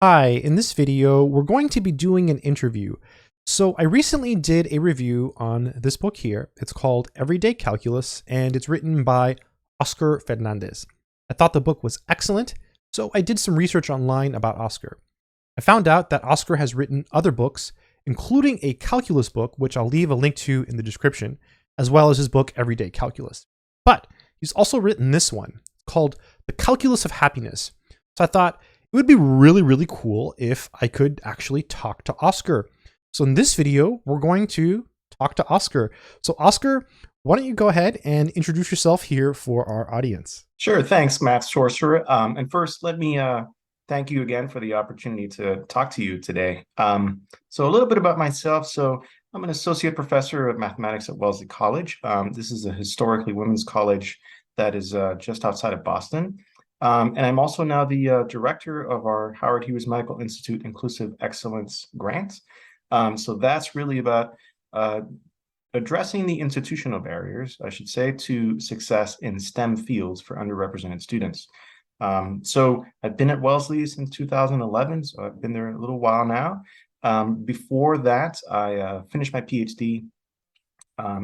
Hi, in this video, we're going to be doing an interview. So I recently did a review on this book here. It's called Everyday Calculus, and it's written by Oscar Fernandez. I thought the book was excellent, so I did some research online about Oscar. I found out that Oscar has written other books, including a calculus book, which I'll leave a link to in the description, as well as his book Everyday Calculus. But he's also written this one called The Calculus of Happiness. So I thought, it would be really cool if I could actually talk to Oscar. So in this video, we're going to talk to Oscar. So Oscar, why don't you go ahead and introduce yourself here for our audience? Sure. Thanks, Math Sorcerer. And first, let me thank you again for the opportunity to talk to you today. So a little bit about myself. So I'm an associate professor of mathematics at Wellesley College. This is a historically women's college that is just outside of Boston. And I'm also now the director of our Howard Hughes Medical Institute Inclusive Excellence Grant. So that's really about addressing the institutional barriers, I should say, to success in STEM fields for underrepresented students. So I've been at Wellesley since 2011, so I've been there a little while now. Before that, I finished my PhD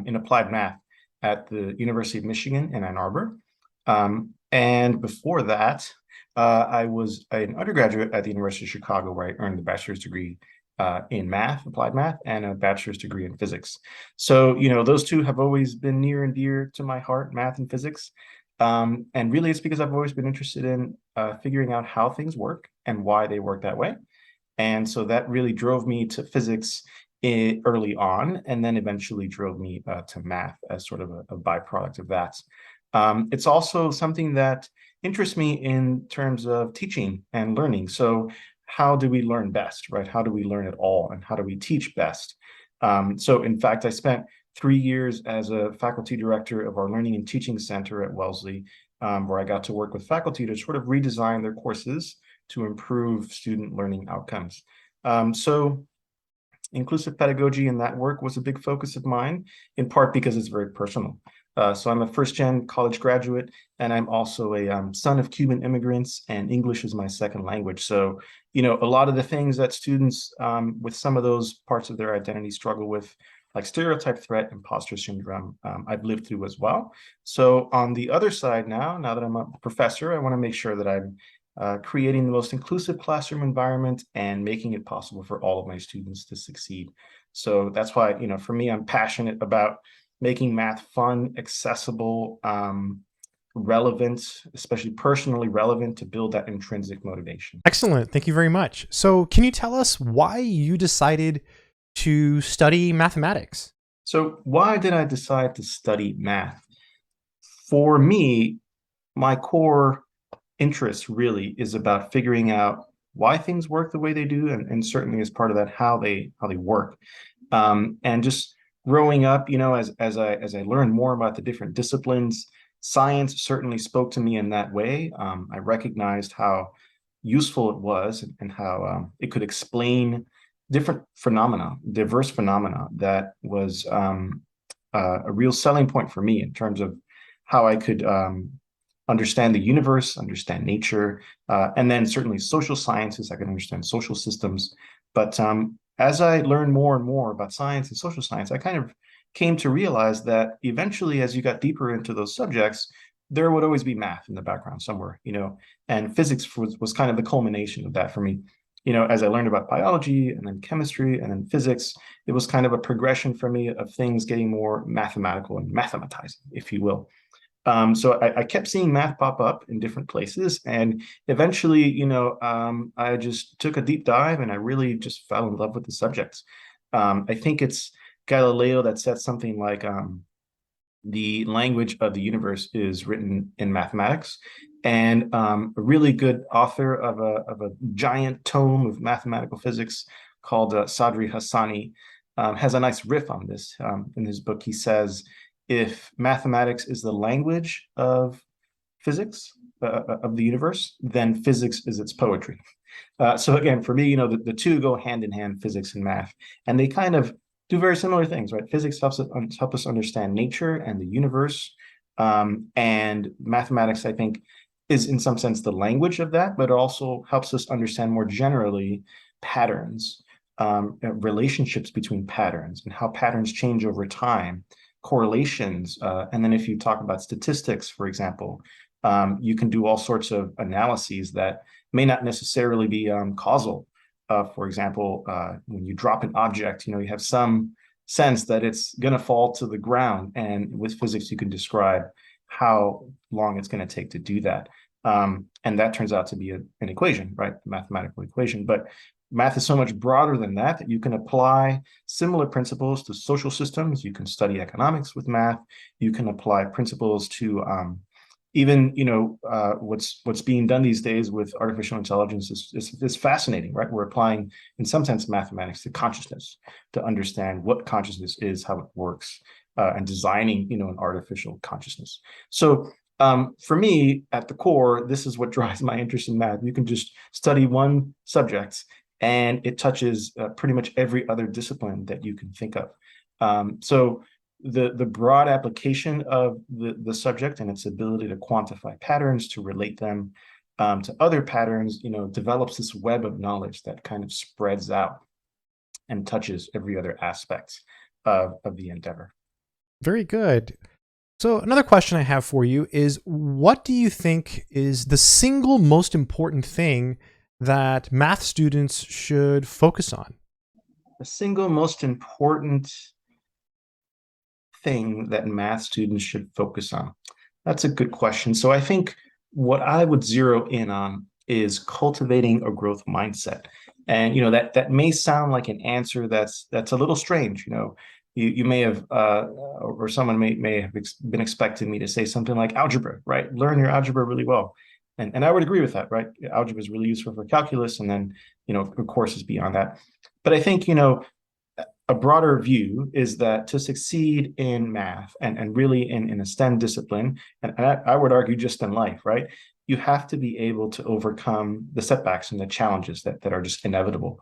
in applied math at the University of Michigan in Ann Arbor. And before that, I was an undergraduate at the University of Chicago, where I earned a bachelor's degree in math, applied math, and a bachelor's degree in physics. So, those two have always been near and dear to my heart, math and physics. And really, it's because I've always been interested in figuring out how things work and why they work that way. And so that really drove me to physics early on, and then eventually drove me to math as sort of a byproduct of that. It's also something that interests me in terms of teaching and learning. So how do we learn best, right? How do we learn at all? And how do we teach best? So in fact, I spent 3 years as a faculty director of our Learning and Teaching Center at Wellesley, where I got to work with faculty to sort of redesign their courses to improve student learning outcomes. So inclusive pedagogy and that work was a big focus of mine, in part because it's very personal. So I'm a first-gen college graduate, and I'm also a son of Cuban immigrants, and English is my second language. So, a lot of the things that students with some of those parts of their identity struggle with, like stereotype threat, imposter syndrome, I've lived through as well. So on the other side now that I'm a professor, I want to make sure that I'm creating the most inclusive classroom environment and making it possible for all of my students to succeed. So that's why, for me, I'm passionate about making math fun, accessible, relevant, especially personally relevant, to build that intrinsic motivation. Excellent. Thank you very much. So can you tell us why you decided to study mathematics? So why did I decide to study math? For me, my core interest really is about figuring out why things work the way they do, and certainly as part of that, how they work. And just growing up, as I learned more about the different disciplines, science certainly spoke to me in that way. I recognized how useful it was, and how it could explain different phenomena, diverse phenomena, that was a real selling point for me in terms of how I could understand the universe, understand nature, and then certainly social sciences. I can understand social systems. But as I learned more and more about science and social science, I kind of came to realize that eventually, as you got deeper into those subjects, there would always be math in the background somewhere, and physics was kind of the culmination of that for me. As I learned about biology and then chemistry and then physics, it was kind of a progression for me of things getting more mathematical and mathematizing, if you will. So I kept seeing math pop up in different places, and eventually, I just took a deep dive, and I really just fell in love with the subject. I think it's Galileo that said something like, the language of the universe is written in mathematics, and a really good author of a giant tome of mathematical physics called Sadri Hassani has a nice riff on this. In his book, he says, if mathematics is the language of physics, of the universe, then physics is its poetry. So again, for me, the two go hand in hand, physics and math, and they kind of do very similar things, right? Physics help us understand nature and the universe, and mathematics, I think, is in some sense the language of that, but it also helps us understand more generally patterns, relationships between patterns and how patterns change over time, correlations. And then if you talk about statistics, for example, you can do all sorts of analyses that may not necessarily be causal. For example, when you drop an object, you have some sense that it's going to fall to the ground. And with physics, you can describe how long it's going to take to do that. And that turns out to be an equation, right? A mathematical equation. But math is so much broader than that you can apply similar principles to social systems. You can study economics with math. You can apply principles to even what's being done these days with artificial intelligence is fascinating, right? We're applying, in some sense, mathematics to consciousness to understand what consciousness is, how it works, and designing, an artificial consciousness. So for me, at the core, this is what drives my interest in math. You can just study one subject, and it touches pretty much every other discipline that you can think of. So the broad application of the subject and its ability to quantify patterns, to relate them to other patterns, develops this web of knowledge that kind of spreads out and touches every other aspect of the endeavor. Very good. So another question I have for you is, what do you think is the single most important thing that math students should focus on? The single most important thing that math students should focus on? That's a good question. So I think what I would zero in on is cultivating a growth mindset. And that may sound like an answer that's a little strange. You may have or someone may have been expecting me to say something like algebra, right? Learn your algebra really well. And I would agree with that, right? Algebra is really useful for calculus, and then courses beyond that. But I think a broader view is that to succeed in math and really in a STEM discipline, and I would argue just in life, right? You have to be able to overcome the setbacks and the challenges that are just inevitable.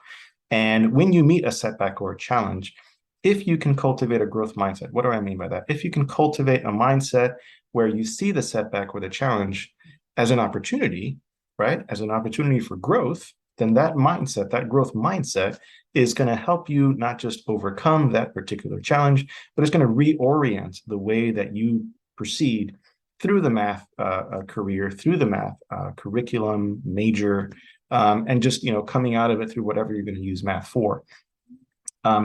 And when you meet a setback or a challenge, if you can cultivate a growth mindset, what do I mean by that? If you can cultivate a mindset where you see the setback or the challenge as an opportunity, right? As an opportunity for growth, then that mindset, that growth mindset, is going to help you not just overcome that particular challenge, but it's going to reorient the way that you proceed through the math career, through the math curriculum, major, and just coming out of it through whatever you're going to use math for.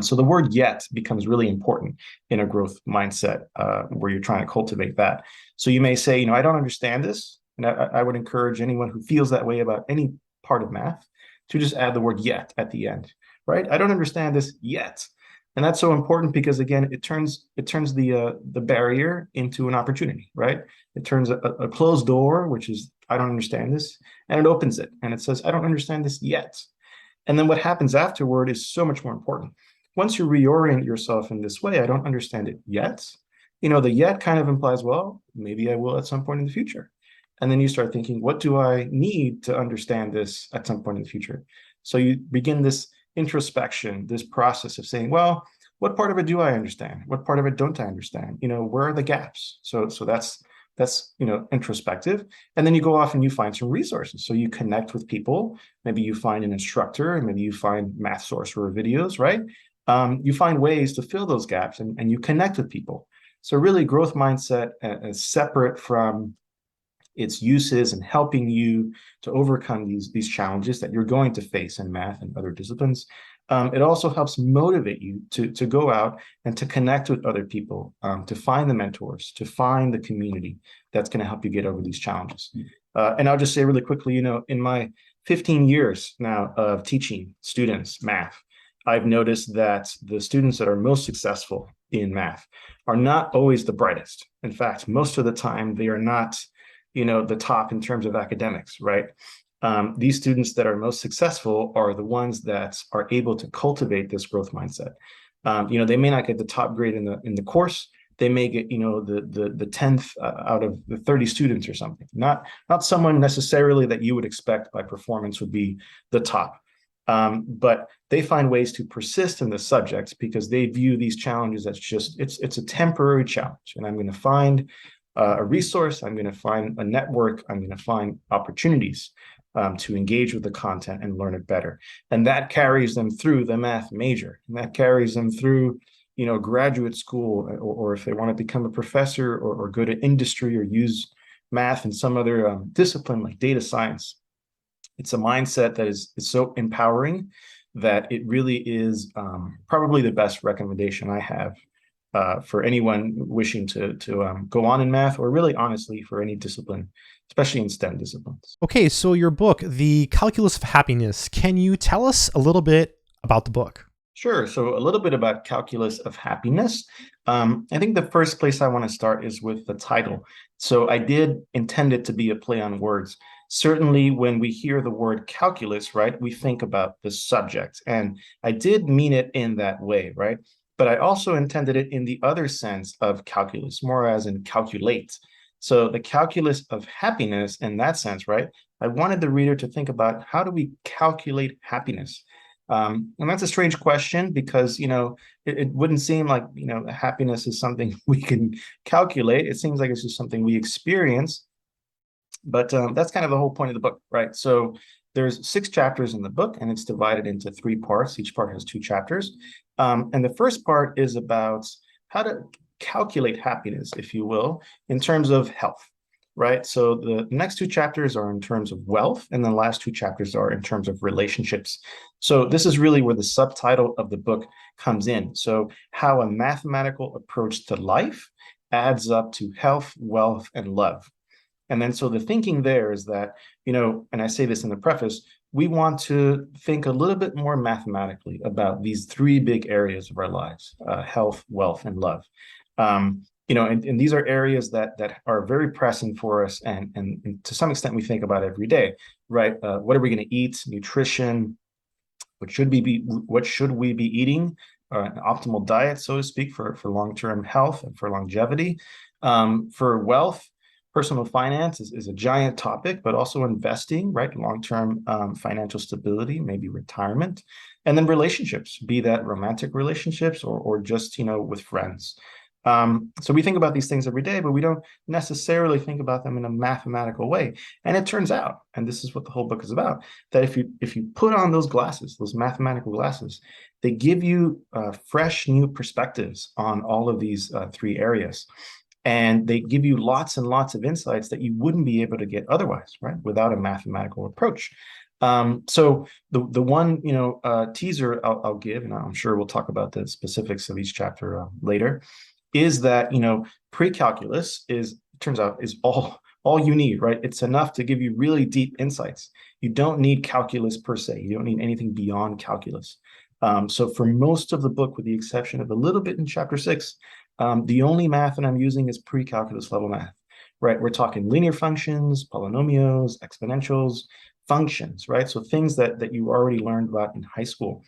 So the word yet becomes really important in a growth mindset where you're trying to cultivate that. So you may say, I don't understand this. And I would encourage anyone who feels that way about any part of math to just add the word yet at the end, right? I don't understand this yet. And that's so important because, again, it turns the barrier into an opportunity, right? It turns a closed door, which is, I don't understand this, and it opens it. And it says, I don't understand this yet. And then what happens afterward is so much more important. Once you reorient yourself in this way, I don't understand it yet. The yet kind of implies, well, maybe I will at some point in the future. And then you start thinking, what do I need to understand this at some point in the future? So you begin this introspection, this process of saying, well, what part of it do I understand? What part of it don't I understand? Where are the gaps? So that's introspective. And then you go off and you find some resources. So you connect with people. Maybe you find an instructor, and maybe you find math sorcerer videos, right? You find ways to fill those gaps, and you connect with people. So really, growth mindset is separate from its uses and helping you to overcome these challenges that you're going to face in math and other disciplines. It also helps motivate you to go out and to connect with other people, to find the mentors, to find the community that's going to help you get over these challenges. And I'll just say really quickly, in my 15 years now of teaching students math, I've noticed that the students that are most successful in math are not always the brightest. In fact, most of the time, they are not the top in terms of academics, right? These students that are most successful are the ones that are able to cultivate this growth mindset. They may not get the top grade in the course. They may get, the 10th out of the 30 students or something. Not someone necessarily that you would expect by performance would be the top. But they find ways to persist in the subjects because they view these challenges as it's a temporary challenge. And I'm going to find a resource, I'm going to find a network, I'm going to find opportunities to engage with the content and learn it better. And that carries them through the math major, and that carries them through, graduate school, or if they want to become a professor or go to industry or use math in some other discipline like data science. It's a mindset that is so empowering that it really is probably the best recommendation I have for anyone wishing to go on in math, or really honestly for any discipline, especially in STEM disciplines. Okay, so your book, The Calculus of Happiness, can you tell us a little bit about the book? Sure. So a little bit about Calculus of Happiness. I think the first place I want to start is with the title. So I did intend it to be a play on words. Certainly when we hear the word calculus, right, we think about the subject. And I did mean it in that way, right? But I also intended it in the other sense of calculus, more as in calculate. So the calculus of happiness in that sense, right? I wanted the reader to think about, how do we calculate happiness? And that's a strange question because, it wouldn't seem like, happiness is something we can calculate. It seems like it's just something we experience. But that's kind of the whole point of the book, right? So there's 6 chapters in the book, and it's divided into 3 parts. Each part has 2 chapters. And the first part is about how to calculate happiness, if you will, in terms of health, right? So the next 2 chapters are in terms of wealth, and the last 2 chapters are in terms of relationships. So this is really where the subtitle of the book comes in. So how a mathematical approach to life adds up to health, wealth, and love. And then so the thinking there is that, and I say this in the preface, we want to think a little bit more mathematically about these 3 big areas of our lives, health, wealth, and love. And these are areas that are very pressing for us, and to some extent we think about every day, right? What are we going to eat? Nutrition. What should we be eating? An optimal diet, so to speak, for long-term health and for longevity. For wealth, personal finance is a giant topic, but also investing, right? Long-term financial stability, maybe retirement, and then relationships, be that romantic relationships or just with friends. So we think about these things every day, but we don't necessarily think about them in a mathematical way. And it turns out, and this is what the whole book is about, that if you put on those glasses, those mathematical glasses, they give you fresh new perspectives on all of these 3 areas. And they give you lots and lots of insights that you wouldn't be able to get otherwise, right? Without a mathematical approach. So the one teaser I'll give, and I'm sure we'll talk about the specifics of each chapter later, is that pre-calculus turns out is all you need, right? It's enough to give you really deep insights. You don't need calculus per se. You don't need anything beyond calculus. So for most of the book, with the exception of a little bit in chapter 6, the only math that I'm using is pre-calculus level math, right? We're talking linear functions, polynomials, exponentials, functions, right? So things that you already learned about in high school.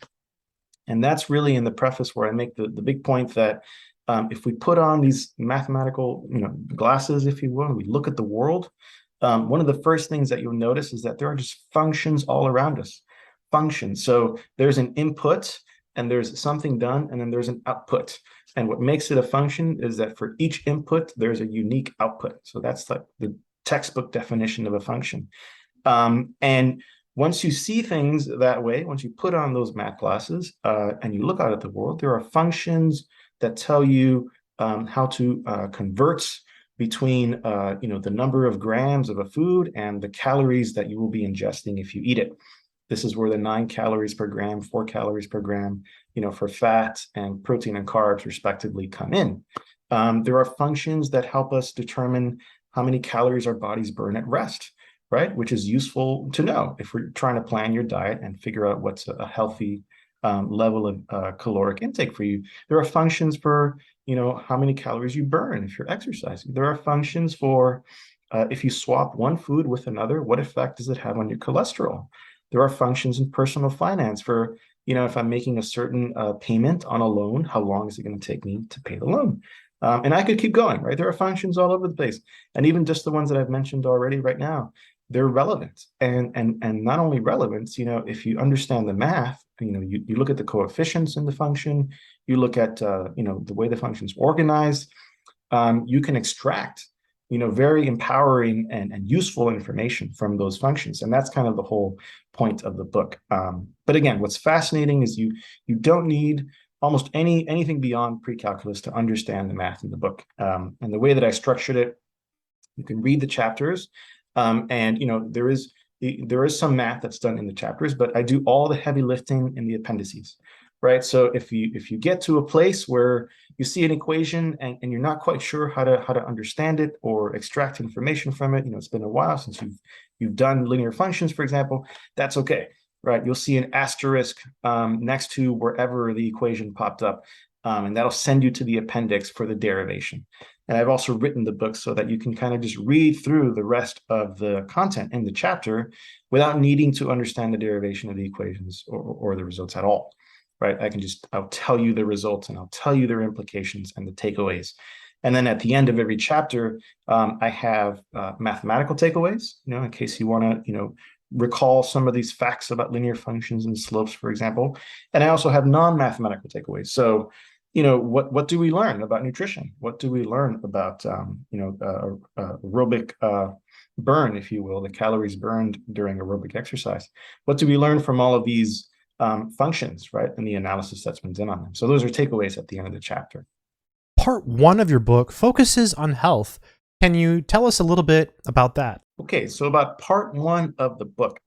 And that's really in the preface where I make the big point that if we put on these mathematical glasses, if you will, and we look at the world, one of the first things that you'll notice is that there are just functions all around us. Functions. So there's an input, and there's something done, and then there's an output. And what makes it a function is that for each input, there's a unique output. So that's like the textbook definition of a function. And once you see things that way, once you put on those math glasses and you look out at the world, there are functions that tell you how to convert between the number of grams of a food and the calories that you will be ingesting if you eat it. This is where the 9 calories per gram, 4 calories per gram, for fat and protein and carbs respectively come in. There are functions that help us determine how many calories our bodies burn at rest, right? Which is useful to know if we're trying to plan your diet and figure out what's a healthy level of caloric intake for you. There are functions for, how many calories you burn if you're exercising. There are functions for if you swap one food with another, what effect does it have on your cholesterol? There are functions in personal finance for, if I'm making a certain payment on a loan, how long is it going to take me to pay the loan? And I could keep going, right? There are functions all over the place. And even just the ones that I've mentioned already right now, they're relevant. And not only relevance, if you understand the math, you look at the coefficients in the function, you look at, the way the function's organized, you can extract very empowering and useful information from those functions. And that's kind of the whole point of the book. But again, what's fascinating is you don't need almost anything beyond pre-calculus to understand the math in the book. And the way that I structured it, you can read the chapters, and there is some math that's done in the chapters, but I do all the heavy lifting in the appendices, right? So if you get to a place where you see an equation and you're not quite sure how to understand it or extract information from it, it's been a while since you've done linear functions, for example, that's okay, right? You'll see an asterisk next to wherever the equation popped up, and that'll send you to the appendix for the derivation. And I've also written the book so that you can kind of just read through the rest of the content in the chapter without needing to understand the derivation of the equations or the results at all, right? I'll tell you the results and I'll tell you their implications and the takeaways. And then at the end of every chapter, I have mathematical takeaways, in case you want to, recall some of these facts about linear functions and slopes, for example. And I also have non-mathematical takeaways. So, what do we learn about nutrition? What do we learn about, aerobic burn, if you will, the calories burned during aerobic exercise? What do we learn from all of these functions, right? And the analysis that's been done on them. So those are takeaways at the end of the chapter. Part 1 of your book focuses on health. Can you tell us a little bit about that? Okay, so about part 1 of the book.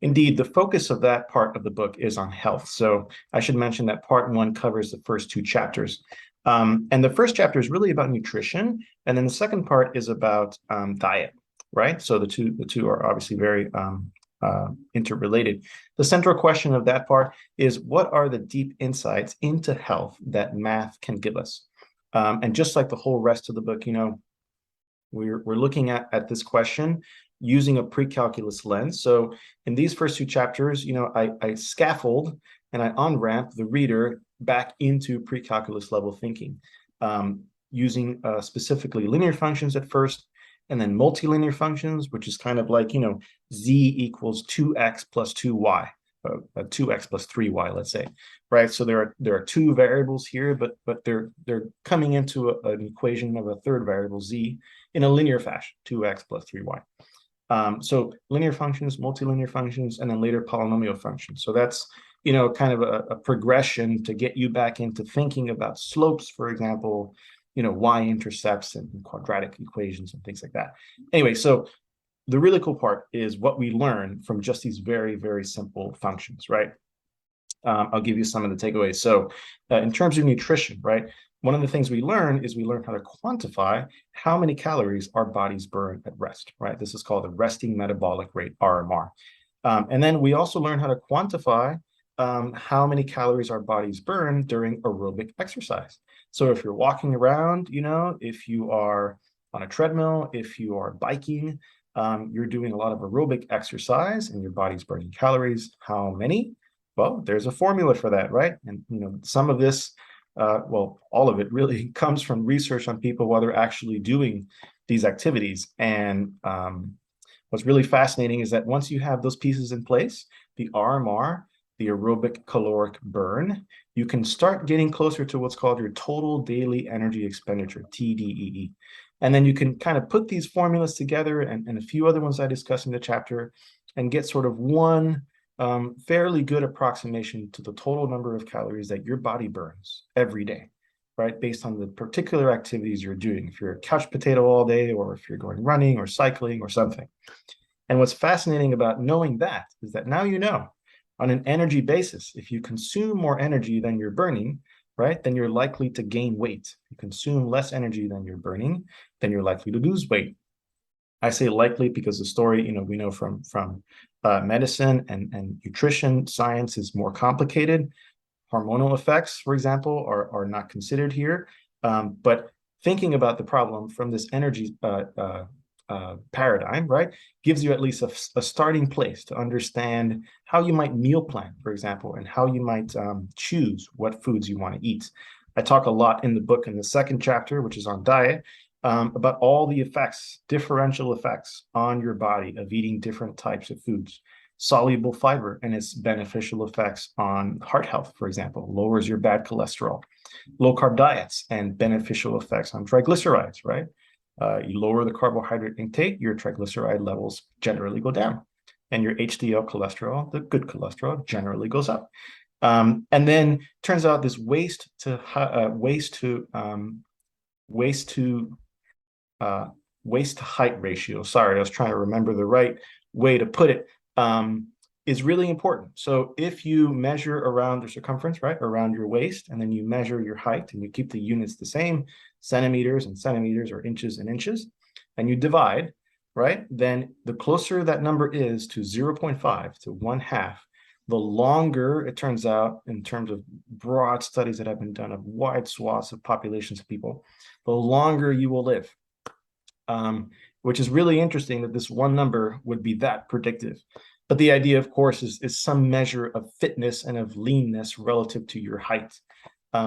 Indeed, the focus of that part of the book is on health. So I should mention that part 1 covers the first 2 chapters. And the first chapter is really about nutrition. And then the second part is about diet, right? So the two are obviously very interrelated. The central question of that part is, what are the deep insights into health that math can give us? And just like the whole rest of the book, we're looking at this question using a pre-calculus lens. So in these first 2 chapters, I scaffold and I on-ramp the reader back into pre-calculus level thinking, using specifically linear functions at first, and then multilinear functions, which is kind of like, z equals 2x plus 2y, 2x plus 3y, let's say, right? So there are 2 variables here, but they're coming into an equation of a third variable, z, in a linear fashion, 2x plus 3y. So linear functions, multilinear functions, and then later polynomial functions. So that's, kind of a progression to get you back into thinking about slopes, for example, y-intercepts and quadratic equations and things like that. Anyway, so the really cool part is what we learn from just these very, very simple functions, right? I'll give you some of the takeaways. So in terms of nutrition, right, one of the things we learn is we learn how to quantify how many calories our bodies burn at rest, right? This is called the resting metabolic rate, RMR. And then we also learn how to quantify how many calories our bodies burn during aerobic exercise. So if you're walking around, if you are on a treadmill, if you are biking, you're doing a lot of aerobic exercise and your body's burning calories. How many? Well, there's a formula for that, right? And some of this, all of it really comes from research on people while they're actually doing these activities. And what's really fascinating is that once you have those pieces in place, the RMR, the aerobic caloric burn, you can start getting closer to what's called your total daily energy expenditure, TDEE. And then you can kind of put these formulas together and a few other ones I discuss in the chapter and get sort of one fairly good approximation to the total number of calories that your body burns every day, right? Based on the particular activities you're doing. If you're a couch potato all day, or if you're going running or cycling or something. And what's fascinating about knowing that is that now on an energy basis, if you consume more energy than you're burning, right, then you're likely to gain weight. If you consume less energy than you're burning, then you're likely to lose weight. I say likely because the story, we know from medicine and nutrition science is more complicated. Hormonal effects, for example, are not considered here. But thinking about the problem from this energy paradigm, right, gives you at least a starting place to understand how you might meal plan, for example, and how you might choose what foods you want to eat. I talk a lot in the book in the second chapter, which is on diet, about all the effects, differential effects on your body of eating different types of foods. Soluble fiber and its beneficial effects on heart health, for example, lowers your bad cholesterol. Low carb diets and beneficial effects on triglycerides, right? You lower the carbohydrate intake, your triglyceride levels generally go down, and your HDL cholesterol, the good cholesterol, generally goes up. And then turns out this waist to height ratio. Sorry, I was trying to remember the right way to put it. Is really important. So if you measure around the circumference, right, around your waist, and then you measure your height and you keep the units the same, centimeters and centimeters or inches and inches, and you divide, right, then the closer that number is to 0.5 to 1/2, the longer it turns out, in terms of broad studies that have been done of wide swaths of populations of people, the longer you will live. Which is really interesting that this one number would be that predictive. But the idea, of course, is some measure of fitness and of leanness relative to your height.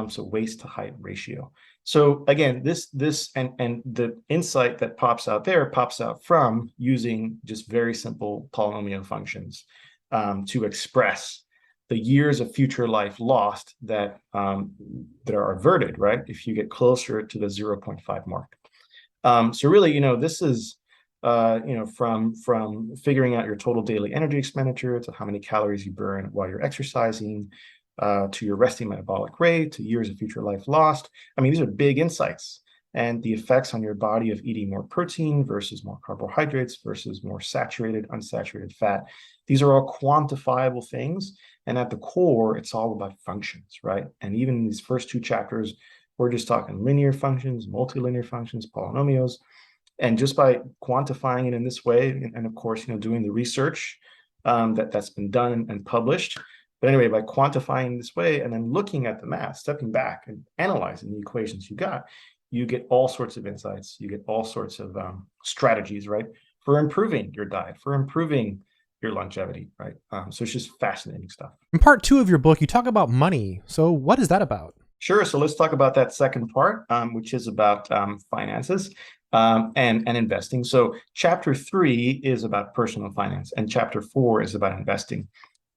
So waist to height ratio. So again, this and the insight that pops out there pops out from using just very simple polynomial functions to express the years of future life lost that are averted, right, if you get closer to the 0.5 mark. So really, this is from figuring out your total daily energy expenditure to how many calories you burn while you're exercising, to your resting metabolic rate, to years of future life lost. I mean, these are big insights, and the effects on your body of eating more protein versus more carbohydrates versus more saturated, unsaturated fat. These are all quantifiable things. And at the core, it's all about functions, right? And even in these first two chapters, we're just talking linear functions, multilinear functions, polynomials. And just by quantifying it in this way, and of course, doing the research that's been done and published. But anyway, by quantifying this way and then looking at the math, stepping back and analyzing the equations you get all sorts of insights. You get all sorts of strategies, right, for improving your diet, for improving your longevity, right? So it's just fascinating stuff. In part 2 of your book, you talk about money. So what is that about? Sure. So let's talk about that second part, which is about finances and investing. So chapter 3 is about personal finance, and chapter 4 is about investing.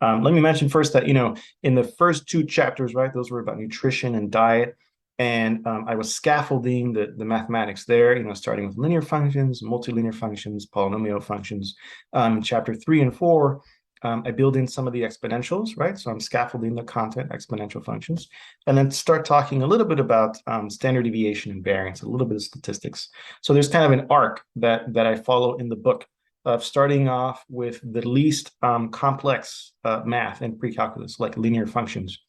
Let me mention first that, in the first two chapters, right, those were about nutrition and diet. And I was scaffolding the mathematics there, starting with linear functions, multilinear functions, polynomial functions. In chapter 3 and 4, I build in some of the exponentials, right? So I'm scaffolding the content, exponential functions, and then start talking a little bit about standard deviation and variance, a little bit of statistics. So there's kind of an arc that I follow in the book of starting off with the least complex math and pre-calculus, like linear functions.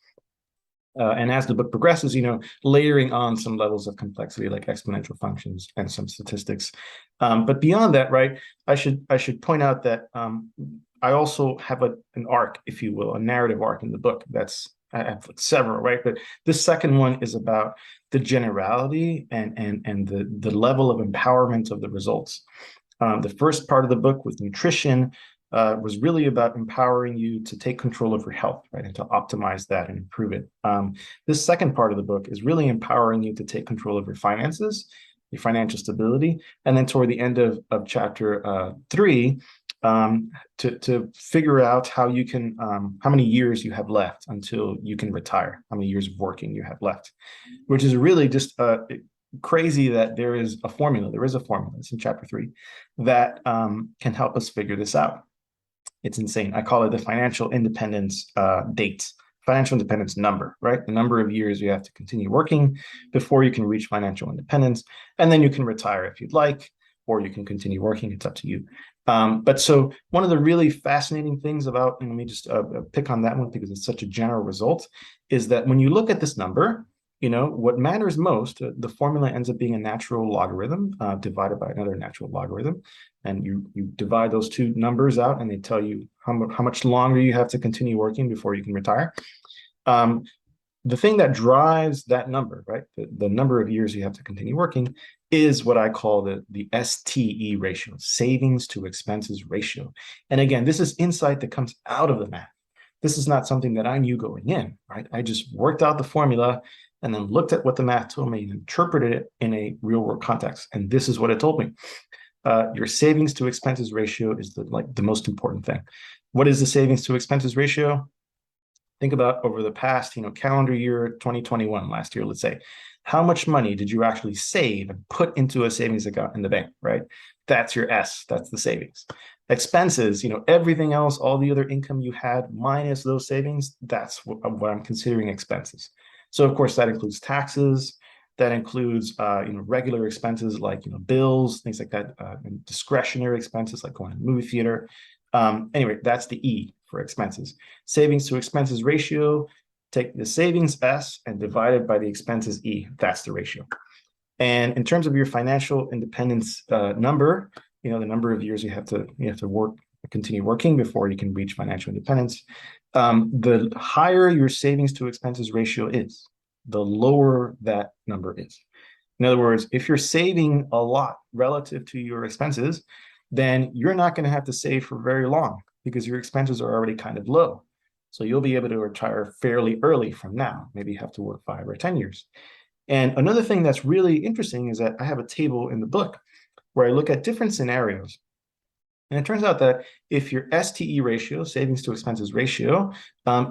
And as the book progresses, layering on some levels of complexity like exponential functions and some statistics. But beyond that, right, I should point out that I also have an arc, if you will, a narrative arc in the book. I have several, right? But this second one is about the generality and the level of empowerment of the results. The first part of the book with nutrition was really about empowering you to take control of your health, right, and to optimize that and improve it. This second part of the book is really empowering you to take control of your finances, your financial stability, and then toward the end of chapter 3, to figure out how you can, how many years you have left until you can retire, how many years of working you have left, which is really just crazy that there is a formula. There is a formula. It's in chapter 3 that can help us figure this out. It's insane. I call it the financial independence date, financial independence number, right? The number of years you have to continue working before you can reach financial independence. And then you can retire if you'd like, or you can continue working. It's up to you. But so one of the really fascinating things about, and let me just pick on that one because it's such a general result, is that when you look at this number, what matters most, the formula ends up being a natural logarithm divided by another natural logarithm. And you divide those two numbers out and they tell you how much longer you have to continue working before you can retire. The thing that drives that number, right, the number of years you have to continue working, is what I call the STE ratio, savings to expenses ratio. And again, this is insight that comes out of the math. This is not something that I knew going in, right? I just worked out the formula and then looked at what the math told me and interpreted it in a real world context. And this is what it told me. Your savings to expenses ratio is the most important thing. What is the savings to expenses ratio? Think about over the past, calendar year 2021, last year, let's say, How much money did you actually save and put into a savings account in the bank, right? That's your S, that's the savings. Expenses, everything else, all the other income you had minus those savings, that's what I'm considering expenses. So of course that includes taxes, that includes regular expenses like bills, things like that, and discretionary expenses like going to the movie theater. Anyway, that's the E for expenses. Savings to expenses ratio, take the savings S and divide it by the expenses E. That's the ratio. And in terms of your financial independence number, the number of years you have to work, continue working before you can reach financial independence. The higher your savings to expenses ratio is, the lower that number is. In other words, if you're saving a lot relative to your expenses, then you're not going to have to save for very long because your expenses are already kind of low. So you'll be able to retire fairly early from now. Maybe you have to work 5 or 10 years. And another thing that's really interesting is that I have a table in the book where I look at different scenarios. And it turns out that if your STE ratio, savings to expenses ratio,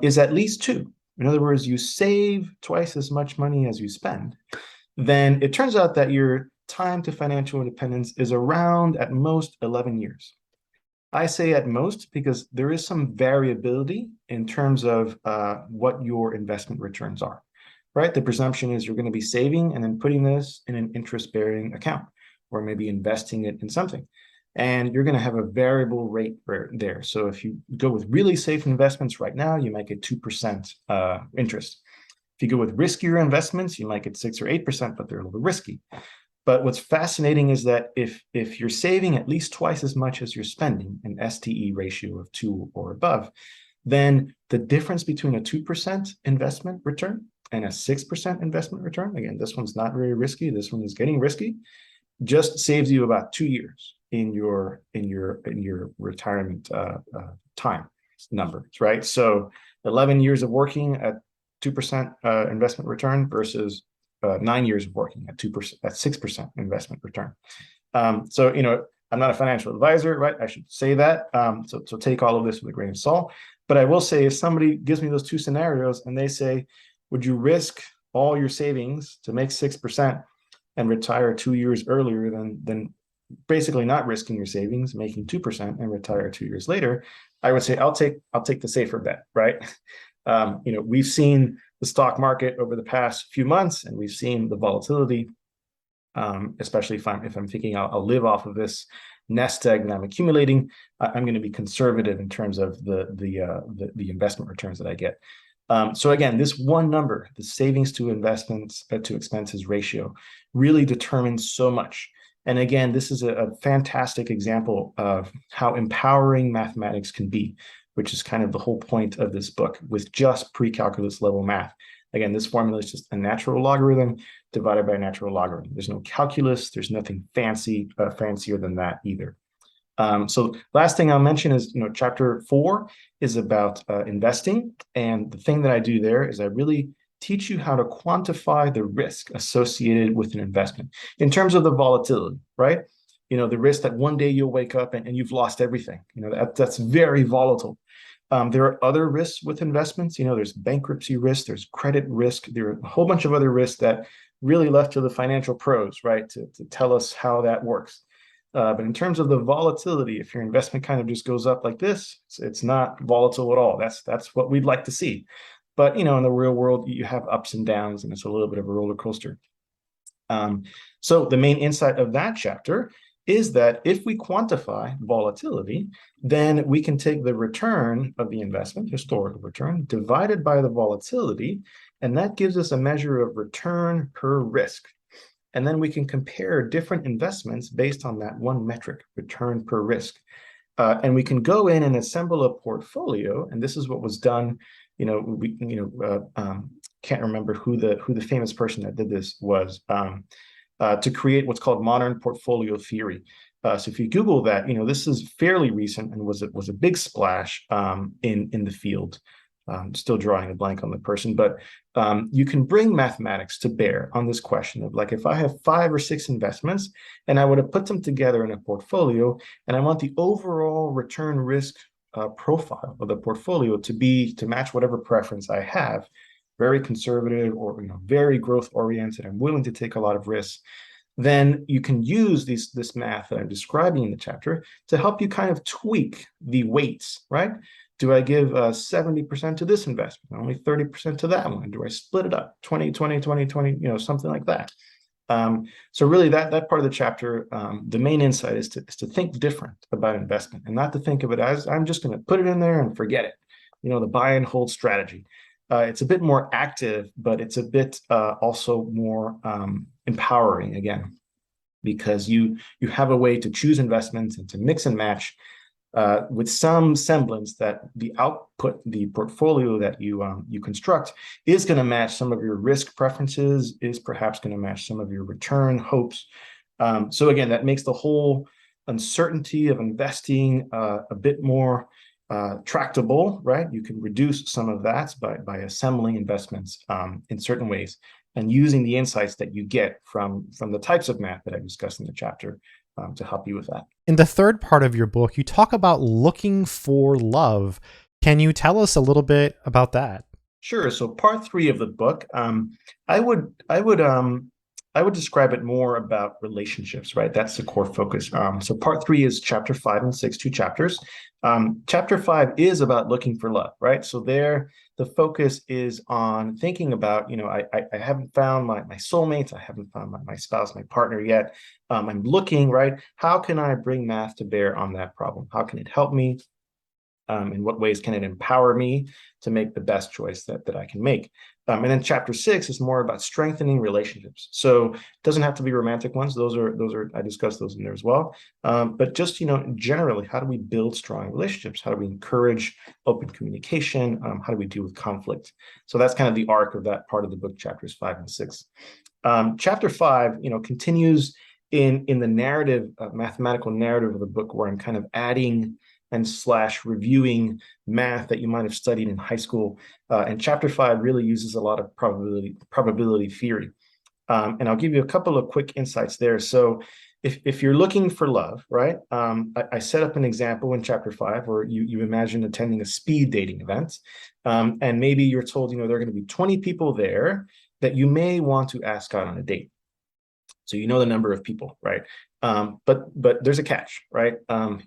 is at least 2, in other words, you save twice as much money as you spend, then it turns out that your time to financial independence is around at most 11 years. I say at most because there is some variability in terms of what your investment returns are, right? The presumption is you're going to be saving and then putting this in an interest-bearing account or maybe investing it in something. And you're going to have a variable rate there. So if you go with really safe investments right now, you might get 2% interest. If you go with riskier investments, you might get 6 or 8%, but they're a little risky. But what's fascinating is that if you're saving at least twice as much as you're spending, an STE ratio of 2 or above, then the difference between a 2% investment return and a 6% investment return, again, this one's not very risky, this one is getting risky, just saves you about 2 years in your retirement time numbers, right? So 11 years of working at 2% investment return versus 9 years of working at 2%, at 6% investment return. So I'm not a financial advisor, right? I should say that. So take all of this with a grain of salt. But I will say, if somebody gives me those 2 scenarios and they say, would you risk all your savings to make 6% and retire 2 years earlier than basically not risking your savings, making 2% and retire 2 years later, I would say I'll take the safer bet, right? We've seen the stock market over the past few months, and we've seen the volatility. Especially if I'm thinking I'll live off of this nest egg and I'm accumulating, I'm going to be conservative in terms of the investment returns that I get. So again, this one number, the savings to investments to expenses ratio, really determines so much. And again, this is a fantastic example of how empowering mathematics can be, which is kind of the whole point of this book with just pre-calculus level math. Again, this formula is just a natural logarithm divided by a natural logarithm. There's no calculus. There's nothing fancier than that either. So last thing I'll mention is, chapter 4 is about investing. And the thing that I do there is I really teach you how to quantify the risk associated with an investment in terms of the volatility, right? The risk that one day you'll wake up and you've lost everything. That's very volatile. There are other risks with investments. There's bankruptcy risk, there's credit risk, there are a whole bunch of other risks that really left to the financial pros, right, to tell us how that works. But in terms of the volatility, if your investment kind of just goes up like this, it's not volatile at all. That's what we'd like to see. But in the real world, you have ups and downs, and it's a little bit of a roller coaster. So the main insight of that chapter is that if we quantify volatility, then we can take the return of the investment, historical return, divided by the volatility, and that gives us a measure of return per risk. And then we can compare different investments based on that one metric, return per risk. And we can go in and assemble a portfolio, and this is what was done. Can't remember who the famous person that did this was. To create what's called modern portfolio theory. So if you Google that, this is fairly recent and was a big splash in the field. Still drawing a blank on the person, but you can bring mathematics to bear on this question of, like, if I have 5 or 6 investments and I would have put them together in a portfolio, and I want the overall return risk profile of the portfolio to match whatever preference I have, very conservative or very growth oriented, I'm willing to take a lot of risks, then you can use this math that I'm describing in the chapter to help you kind of tweak the weights, right? Do I give 70% to this investment, only 30% to that one? Do I split it up, 20, 20, 20, 20, something like that? So really that part of the chapter, the main insight is to think different about investment and not to think of it as I'm just going to put it in there and forget it. The buy and hold strategy. It's a bit more active, but it's a bit also more empowering again, because you have a way to choose investments and to mix and match with some semblance that the output, the portfolio that you construct is going to match some of your risk preferences, is perhaps going to match some of your return hopes. So again, that makes the whole uncertainty of investing a bit more tractable, right? You can reduce some of that by assembling investments in certain ways and using the insights that you get from the types of math that I discussed in the chapter to help you with that. In the third part of your book, you talk about looking for love. Can you tell us a little bit about that? Sure. So part 3 of the book, I would describe it more about relationships, right? That's the core focus. So part 3 is chapter 5 and 6, 2 chapters. Chapter 5 is about looking for love, right? So there, the focus is on thinking about, I haven't found my soulmate, I haven't found my spouse, my partner yet. I'm looking, right? How can I bring math to bear on that problem? How can it help me? In what ways can it empower me to make the best choice that I can make? And then chapter 6 is more about strengthening relationships. So it doesn't have to be romantic ones. Those are I discussed those in there as well. But just generally, how do we build strong relationships? How do we encourage open communication? How do we deal with conflict? So that's kind of the arc of that part of the book, chapters 5 and 6. Chapter 5, continues in the narrative, mathematical narrative of the book, where I'm kind of adding and / reviewing math that you might have studied in high school. And chapter 5 really uses a lot of probability theory. And I'll give you a couple of quick insights there. So if you're looking for love, right? I set up an example in chapter 5 where you imagine attending a speed dating event. And maybe you're told, there are going to be 20 people there that you may want to ask out on a date. So you know the number of people, right? But there's a catch, right?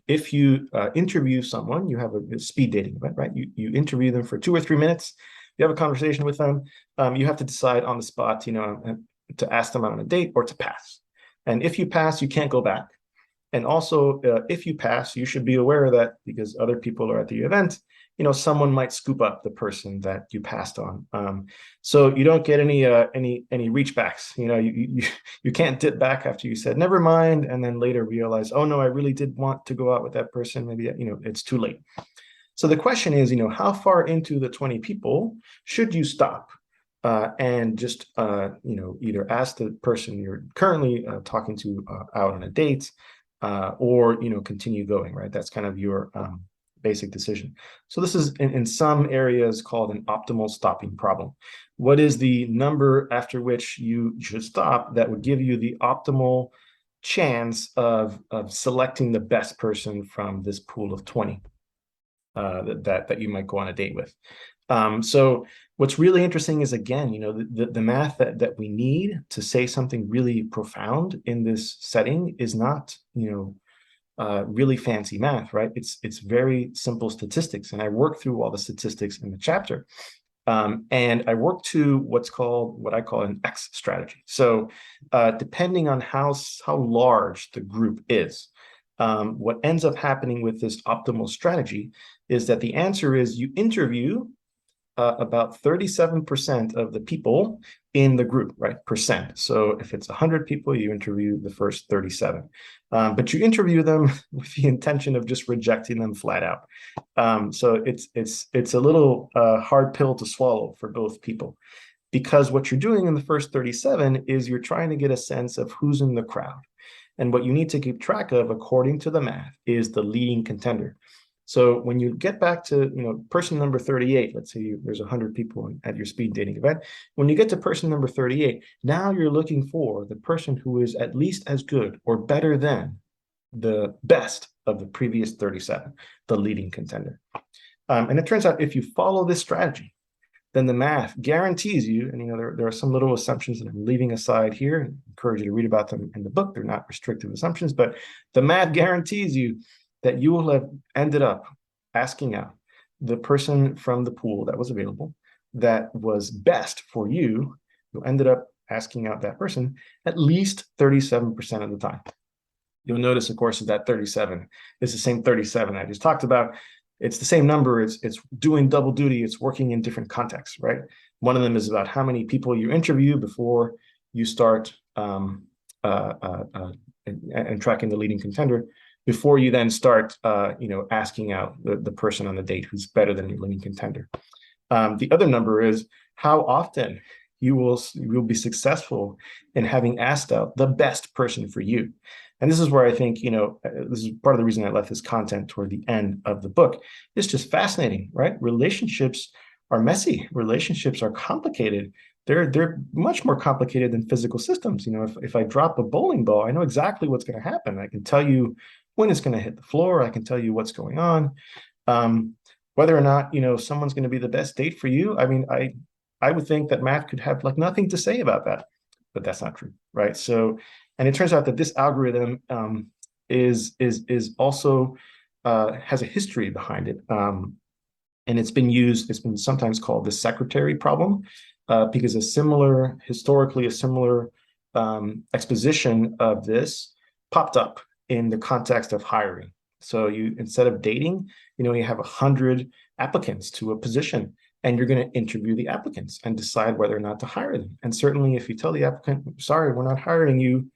If you interview someone, you have a speed dating event, right? You interview them for 2 or 3 minutes, you have a conversation with them, you have to decide on the spot, to ask them out on a date or to pass. And if you pass, you can't go back. And also, if you pass, you should be aware that because other people are at the event, someone might scoop up the person that you passed on. So you don't get any reachbacks. You can't dip back after you said never mind, and then later realize, oh no, I really did want to go out with that person. Maybe it's too late. So the question is, how far into the 20 people should you stop and just either ask the person you're currently talking to out on a date, or continue going, right? That's kind of your basic decision. So this is in some areas called an optimal stopping problem. What is the number after which you should stop that would give you the optimal chance of selecting the best person from this pool of 20 that you might go on a date with? So what's really interesting is, again, the math that we need to say something really profound in this setting is not, really fancy math, right? It's very simple statistics. And I work through all the statistics in the chapter. And I work to what I call an X strategy. So depending on how large the group is, what ends up happening with this optimal strategy is that the answer is you interview about 37% of the people in the group, right? Percent. So if it's 100 people, you interview the first 37. But you interview them with the intention of just rejecting them flat out. So it's a little hard pill to swallow for both people, because what you're doing in the first 37 is you're trying to get a sense of who's in the crowd. And what you need to keep track of, according to the math, is the leading contender. So when you get back to, person number 38, let's say there's 100 people at your speed dating event. When you get to person number 38, now you're looking for the person who is at least as good or better than the best of the previous 37, the leading contender. And it turns out if you follow this strategy, then the math guarantees you, and there are some little assumptions that I'm leaving aside here. I encourage you to read about them in the book. They're not restrictive assumptions, but the math guarantees you that you will have ended up asking out the person from the pool that was available that was best for you. You ended up asking out that person at least 37% of the time. You'll notice, of course, that 37 is the same 37 I just talked about. It's the same number. It's doing double duty. It's working in different contexts, right? One of them is about how many people you interview before you start and tracking the leading contender, before you then start, asking out the person on the date who's better than your leading contender. The other number is how often you will be successful in having asked out the best person for you. And this is where I think, this is part of the reason I left this content toward the end of the book. It's just fascinating, right? Relationships are messy. Relationships are complicated. They're much more complicated than physical systems. If I drop a bowling ball, I know exactly what's going to happen. I can tell you when it's going to hit the floor. I can tell you what's going on. Whether or not, someone's going to be the best date for you. I mean, I would think that math could have like nothing to say about that, but that's not true, right? So, and it turns out that this algorithm is also has a history behind it, and it's been sometimes called the secretary problem, because historically a similar exposition of this popped up in the context of hiring. So instead of dating, you have 100 applicants to a position, and you're going to interview the applicants and decide whether or not to hire them. And certainly if you tell the applicant, sorry, we're not hiring you,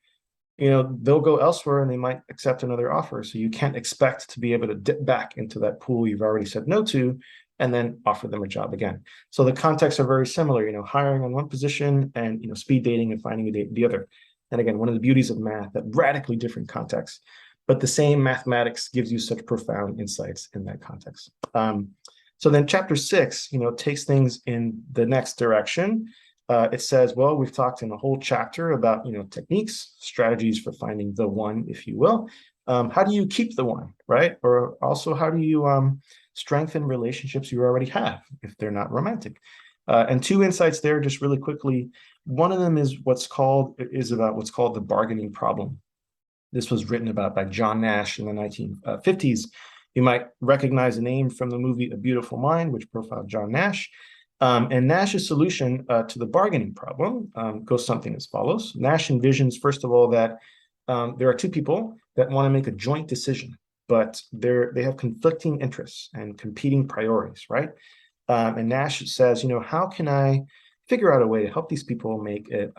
they'll go elsewhere and they might accept another offer. So you can't expect to be able to dip back into that pool you've already said no to and then offer them a job again. So the contexts are very similar, hiring on one position and, speed dating and finding a date the other. And again, one of the beauties of math, that radically different contexts, but the same mathematics gives you such profound insights in that context. So then chapter 6, takes things in the next direction. It says, well, we've talked in a whole chapter about, techniques, strategies for finding the one, if you will. How do you keep the one, right? Or also, how do you strengthen relationships you already have if they're not romantic? And two insights there, just really quickly. One of them is about what's called the bargaining problem. This was written about by John Nash in the 1950s. You might recognize the name from the movie A Beautiful Mind, which profiled John Nash. And Nash's solution to the bargaining problem goes something as follows. Nash envisions, first of all, that there are two people that want to make a joint decision, but they have conflicting interests and competing priorities, right? And Nash says, how can I figure out a way to help these people make an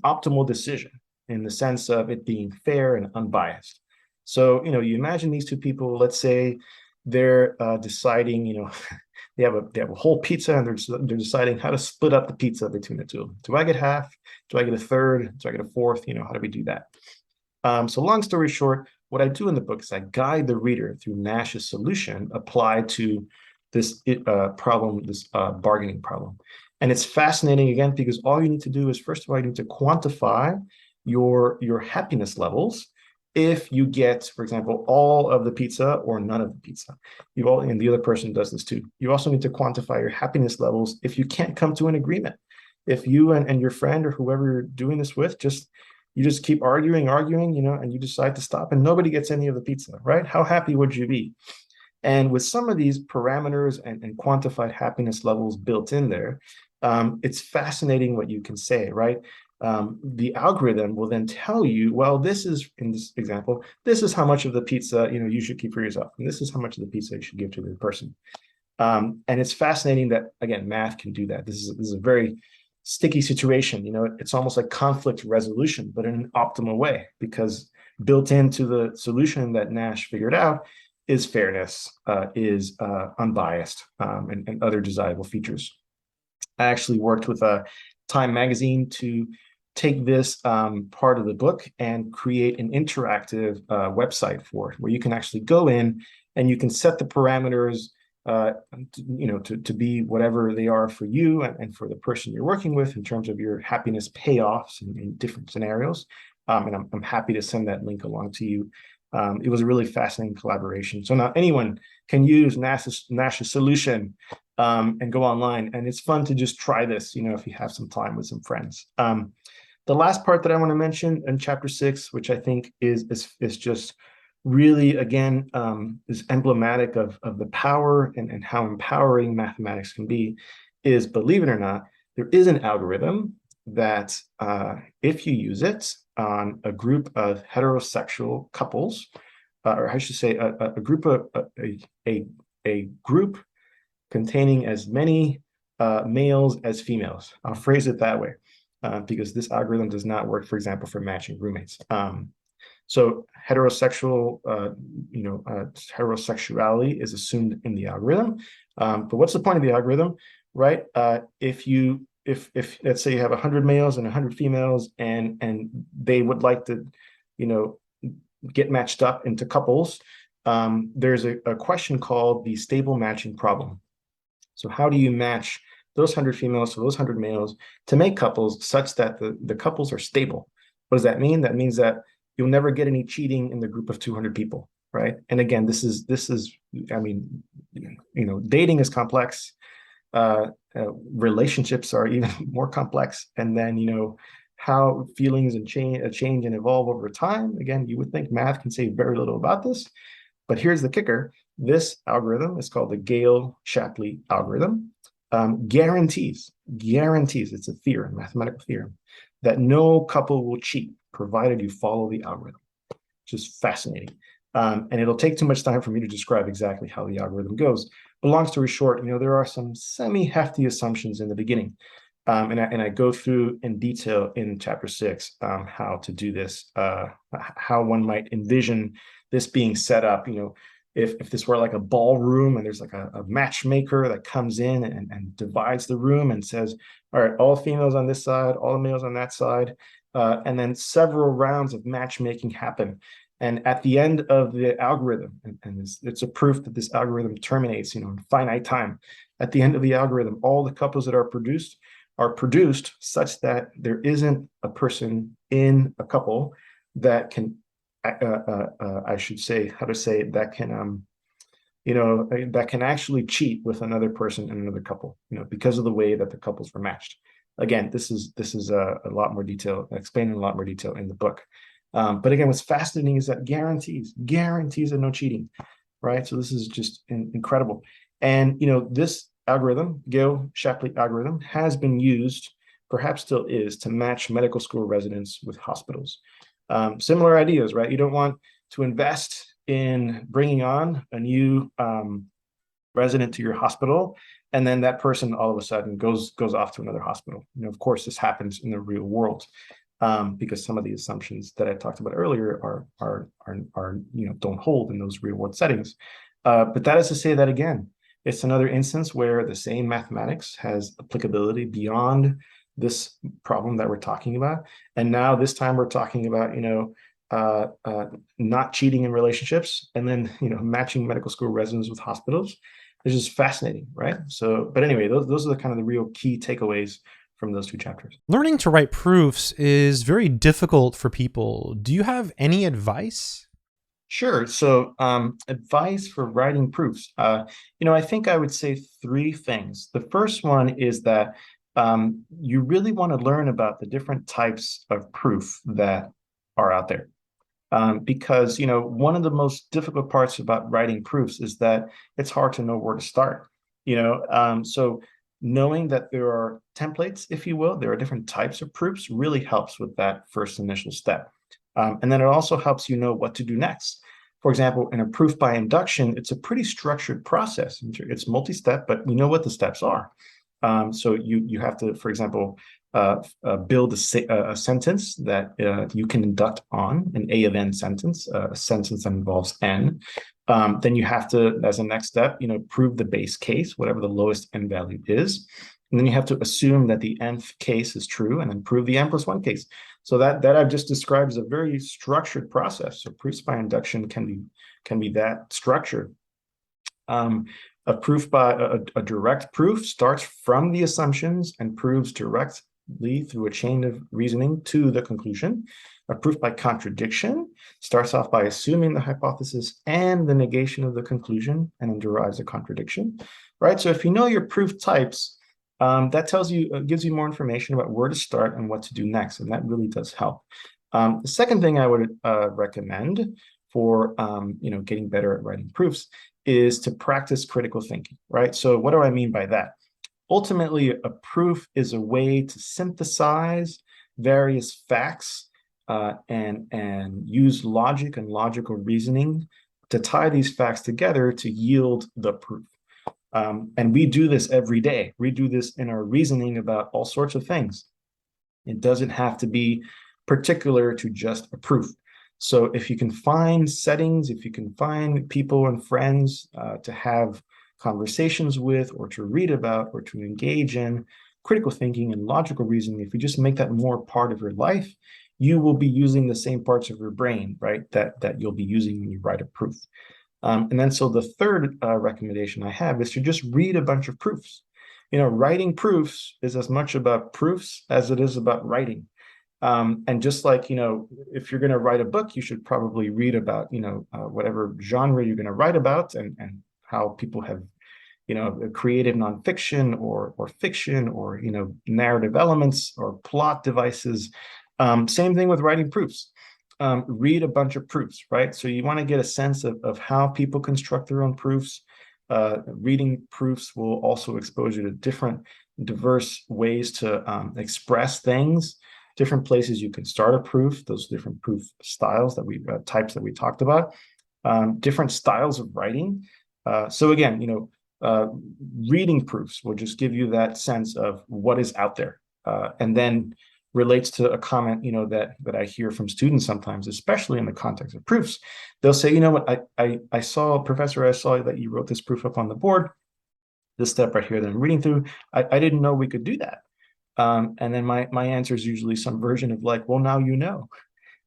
optimal decision in the sense of it being fair and unbiased? So, you imagine these two people, let's say they're deciding, they have a whole pizza and they're deciding how to split up the pizza between the two. Do I get half? Do I get a third? Do I get a fourth? How do we do that? So long story short, what I do in the book is I guide the reader through Nash's solution applied to this problem, this bargaining problem. And it's fascinating, again, because all you need to do is, first of all, you need to quantify your happiness levels if you get, for example, all of the pizza or none of the pizza. And the other person does this too. You also need to quantify your happiness levels if you can't come to an agreement. If you and your friend or whoever you're doing this with, you just keep arguing, and you decide to stop and nobody gets any of the pizza, right? How happy would you be? And with some of these parameters and quantified happiness levels built in there, it's fascinating what you can say, right? The algorithm will then tell you, well, this is, in this example, this is how much of the pizza you should keep for yourself, and this is how much of the pizza you should give to the person. And it's fascinating that, again, math can do that. This is a very sticky situation. It's almost like conflict resolution, but in an optimal way, because built into the solution that Nash figured out is fairness, is unbiased, and other desirable features. I actually worked with Time Magazine to take this part of the book and create an interactive website for it, where you can actually go in and you can set the parameters, to be whatever they are for you and for the person you're working with in terms of your happiness payoffs in different scenarios. And I'm happy to send that link along to you It was a really fascinating collaboration. So now anyone can use Nash's solution and go online. And it's fun to just try this, if you have some time with some friends. The last part that I want to mention in chapter 6, which I think is just really, again, is emblematic of the power and how empowering mathematics can be, is, believe it or not, there is an algorithm that if you use it on a group of heterosexual couples, or I should say a group of a group containing as many males as females. I'll phrase it that way, because this algorithm does not work, for example, for matching roommates. So heterosexual, heterosexuality is assumed in the algorithm. But what's the point of the algorithm, right? If let's say you have 100 males and 100 females, and they would like to, get matched up into couples, there's a question called the stable matching problem. So how do you match those 100 females to those 100 males to make couples such that the couples are stable? What does that mean? That means that you'll never get any cheating in the group of 200 people, right? And again, this is, I mean, dating is complex. Relationships are even more complex. And then, how feelings and change and evolve over time. Again, you would think math can say very little about this, but here's the kicker. This algorithm is called the Gale-Shapley algorithm. Guarantees, it's a theorem, mathematical theorem, that no couple will cheat provided you follow the algorithm, which is fascinating. And it'll take too much time for me to describe exactly how the algorithm goes. But long story short, there are some semi-hefty assumptions in the beginning. And I go through in detail in chapter 6 how to do this, how one might envision this being set up. If this were like a ballroom and there's like a matchmaker that comes in and divides the room and says, all right, all females on this side, all the males on that side, and then several rounds of matchmaking happen. And at the end of the algorithm, and it's a proof that this algorithm terminates, in finite time. At the end of the algorithm, all the couples that are produced such that there isn't a person in a couple that can, I should say, that can actually cheat with another person in another couple, because of the way that the couples were matched. Again, this is a lot more detail, explained in a lot more detail in the book. But again, what's fascinating is that guarantees of no cheating, right? So this is just incredible. And, this algorithm, Gale-Shapley algorithm, has been used, perhaps still is, to match medical school residents with hospitals. Similar ideas, right? You don't want to invest in bringing on a new resident to your hospital, and then that person all of a sudden goes off to another hospital. Of course, this happens in the real world, because some of the assumptions that I talked about earlier are don't hold in those real world settings. But that is to say that, again, it's another instance where the same mathematics has applicability beyond this problem that we're talking about. And now this time we're talking about, not cheating in relationships, and then, matching medical school residents with hospitals. It's just fascinating, right? So, but anyway, those are the kind of the real key takeaways from those two chapters. Learning to write proofs is very difficult for people. Do you have any advice? Sure. So advice for writing proofs. I think I would say 3 things. The first one is that you really want to learn about the different types of proof that are out there. Because, one of the most difficult parts about writing proofs is that it's hard to know where to start. So knowing that there are templates, if you will, there are different types of proofs, really helps with that first initial step. And then it also helps you know what to do next. For example, in a proof by induction, it's a pretty structured process. It's multi-step, but we know what the steps are. So you have to, for example, build a sentence that you can induct on, an A of n sentence, a sentence that involves n. Then you have to, as a next step, prove the base case, whatever the lowest n value is. And then you have to assume that the nth case is true, and then prove the n plus 1 case. So that I've just described as a very structured process. So proofs by induction can be that structured. A proof by a direct proof starts from the assumptions and proves directly through a chain of reasoning to the conclusion. A proof by contradiction starts off by assuming the hypothesis and the negation of the conclusion, and then derives a contradiction, right? So if you know your proof types, that tells you, gives you more information about where to start and what to do next, and that really does help. The second thing I would recommend for getting better at writing proofs is to practice critical thinking, right? So what do I mean by that? Ultimately, a proof is a way to synthesize various facts and use logic and logical reasoning to tie these facts together to yield the proof. And we do this every day. We do this in our reasoning about all sorts of things. It doesn't have to be particular to just a proof. So if you can find settings, if you can find people and friends to have conversations with, or to read about, or to engage in critical thinking and logical reasoning, if you just make that more part of your life, you will be using the same parts of your brain, right, that you'll be using when you write a proof. And then so the third recommendation I have is to just read a bunch of proofs. Writing proofs is as much about proofs as it is about writing. And just like, if you're going to write a book, you should probably read about, whatever genre you're going to write about, and how people have, creative nonfiction or fiction, or, narrative elements or plot devices. Same thing with writing proofs. Read a bunch of proofs, right? So you want to get a sense of how people construct their own proofs. Reading proofs will also expose you to different, diverse ways to express things, different places you can start a proof, those different proof styles that types that we talked about, different styles of writing. So again, reading proofs will just give you that sense of what is out there, and then relates to a comment, that I hear from students sometimes, especially in the context of proofs. They'll say, you know what, I saw, Professor, I saw that you wrote this proof up on the board, this step right here that I'm reading through, I didn't know we could do that. And then my answer is usually some version of like, well, now you know,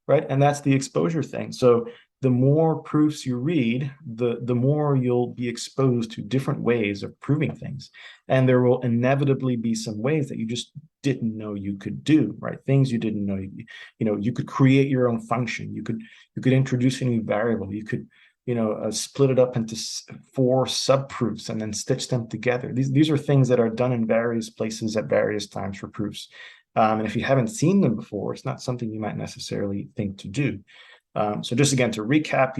right? And that's the exposure thing. So the more proofs you read, the more you'll be exposed to different ways of proving things. And there will inevitably be some ways that you just didn't know you could do, right? Things you didn't know, you could create your own function. You could introduce a new variable. You could, split it up into 4 subproofs and then stitch them together. These are things that are done in various places at various times for proofs. And if you haven't seen them before, it's not something you might necessarily think to do. So just again, to recap,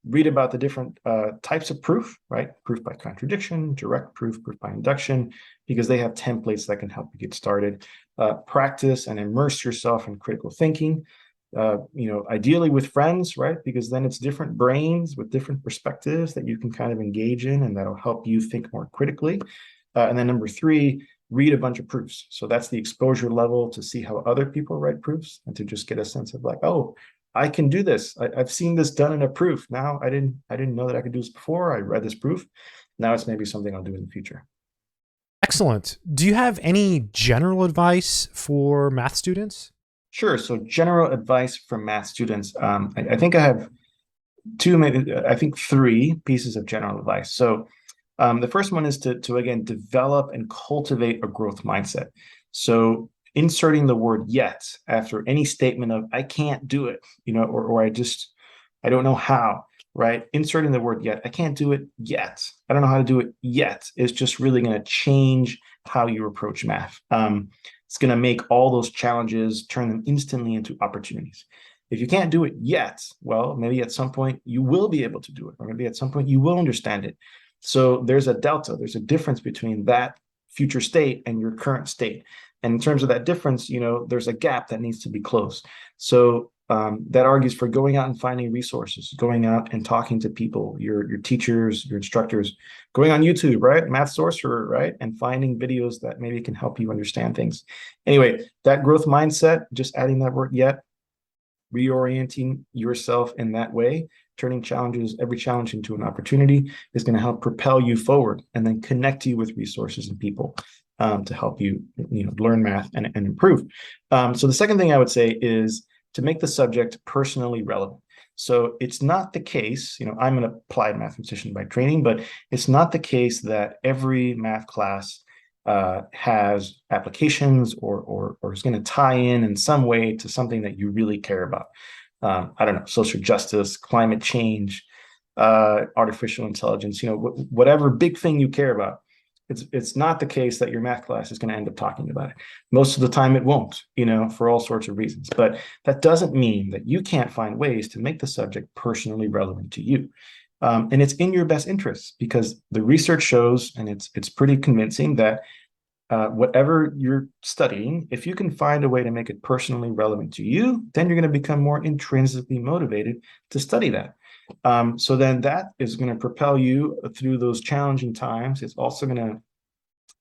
read about the different types of proof, right? Proof by contradiction, direct proof, proof by induction, because they have templates that can help you get started. Practice and immerse yourself in critical thinking, ideally with friends, right? Because then it's different brains with different perspectives that you can kind of engage in, and that'll help you think more critically. And then number 3, read a bunch of proofs. So that's the exposure level to see how other people write proofs, and to just get a sense of like, oh, I can do this. I've seen this done in a proof. Now I didn't know that I could do this before. I read this proof. Now it's maybe something I'll do in the future. Excellent. Do you have any general advice for math students? Sure. So general advice for math students. I think I have 2, maybe I think 3 pieces of general advice. So the first one is to again develop and cultivate a growth mindset. So inserting the word yet after any statement of I can't do it, or I don't know how, right? Inserting the word yet, I can't do it yet, I don't know how to do it yet, is just really going to change how you approach math. It's going to make all those challenges, turn them instantly into opportunities. If you can't do it yet, well, maybe at some point you will be able to do it, or maybe at some point you will understand it. So there's a delta, there's a difference between that future state and your current state. And in terms of that difference, there's a gap that needs to be closed. So that argues for going out and finding resources, going out and talking to people, your teachers, your instructors, going on YouTube, right? Math Sorcerer, right? And finding videos that maybe can help you understand things. Anyway, that growth mindset, just adding that word yet, reorienting yourself in that way, turning every challenge into an opportunity, is going to help propel you forward, and then connect you with resources and people to help you, learn math and improve. So the second thing I would say is to make the subject personally relevant. So it's not the case, I'm an applied mathematician by training, but it's not the case that every math class has applications or is going to tie in some way to something that you really care about. I don't know, social justice, climate change, artificial intelligence, whatever big thing you care about. It's not the case that your math class is going to end up talking about it. Most of the time it won't, for all sorts of reasons. But that doesn't mean that you can't find ways to make the subject personally relevant to you. And it's in your best interest, because the research shows, and it's pretty convincing, that whatever you're studying, if you can find a way to make it personally relevant to you, then you're going to become more intrinsically motivated to study that. So then that is going to propel you through those challenging times. It's also going to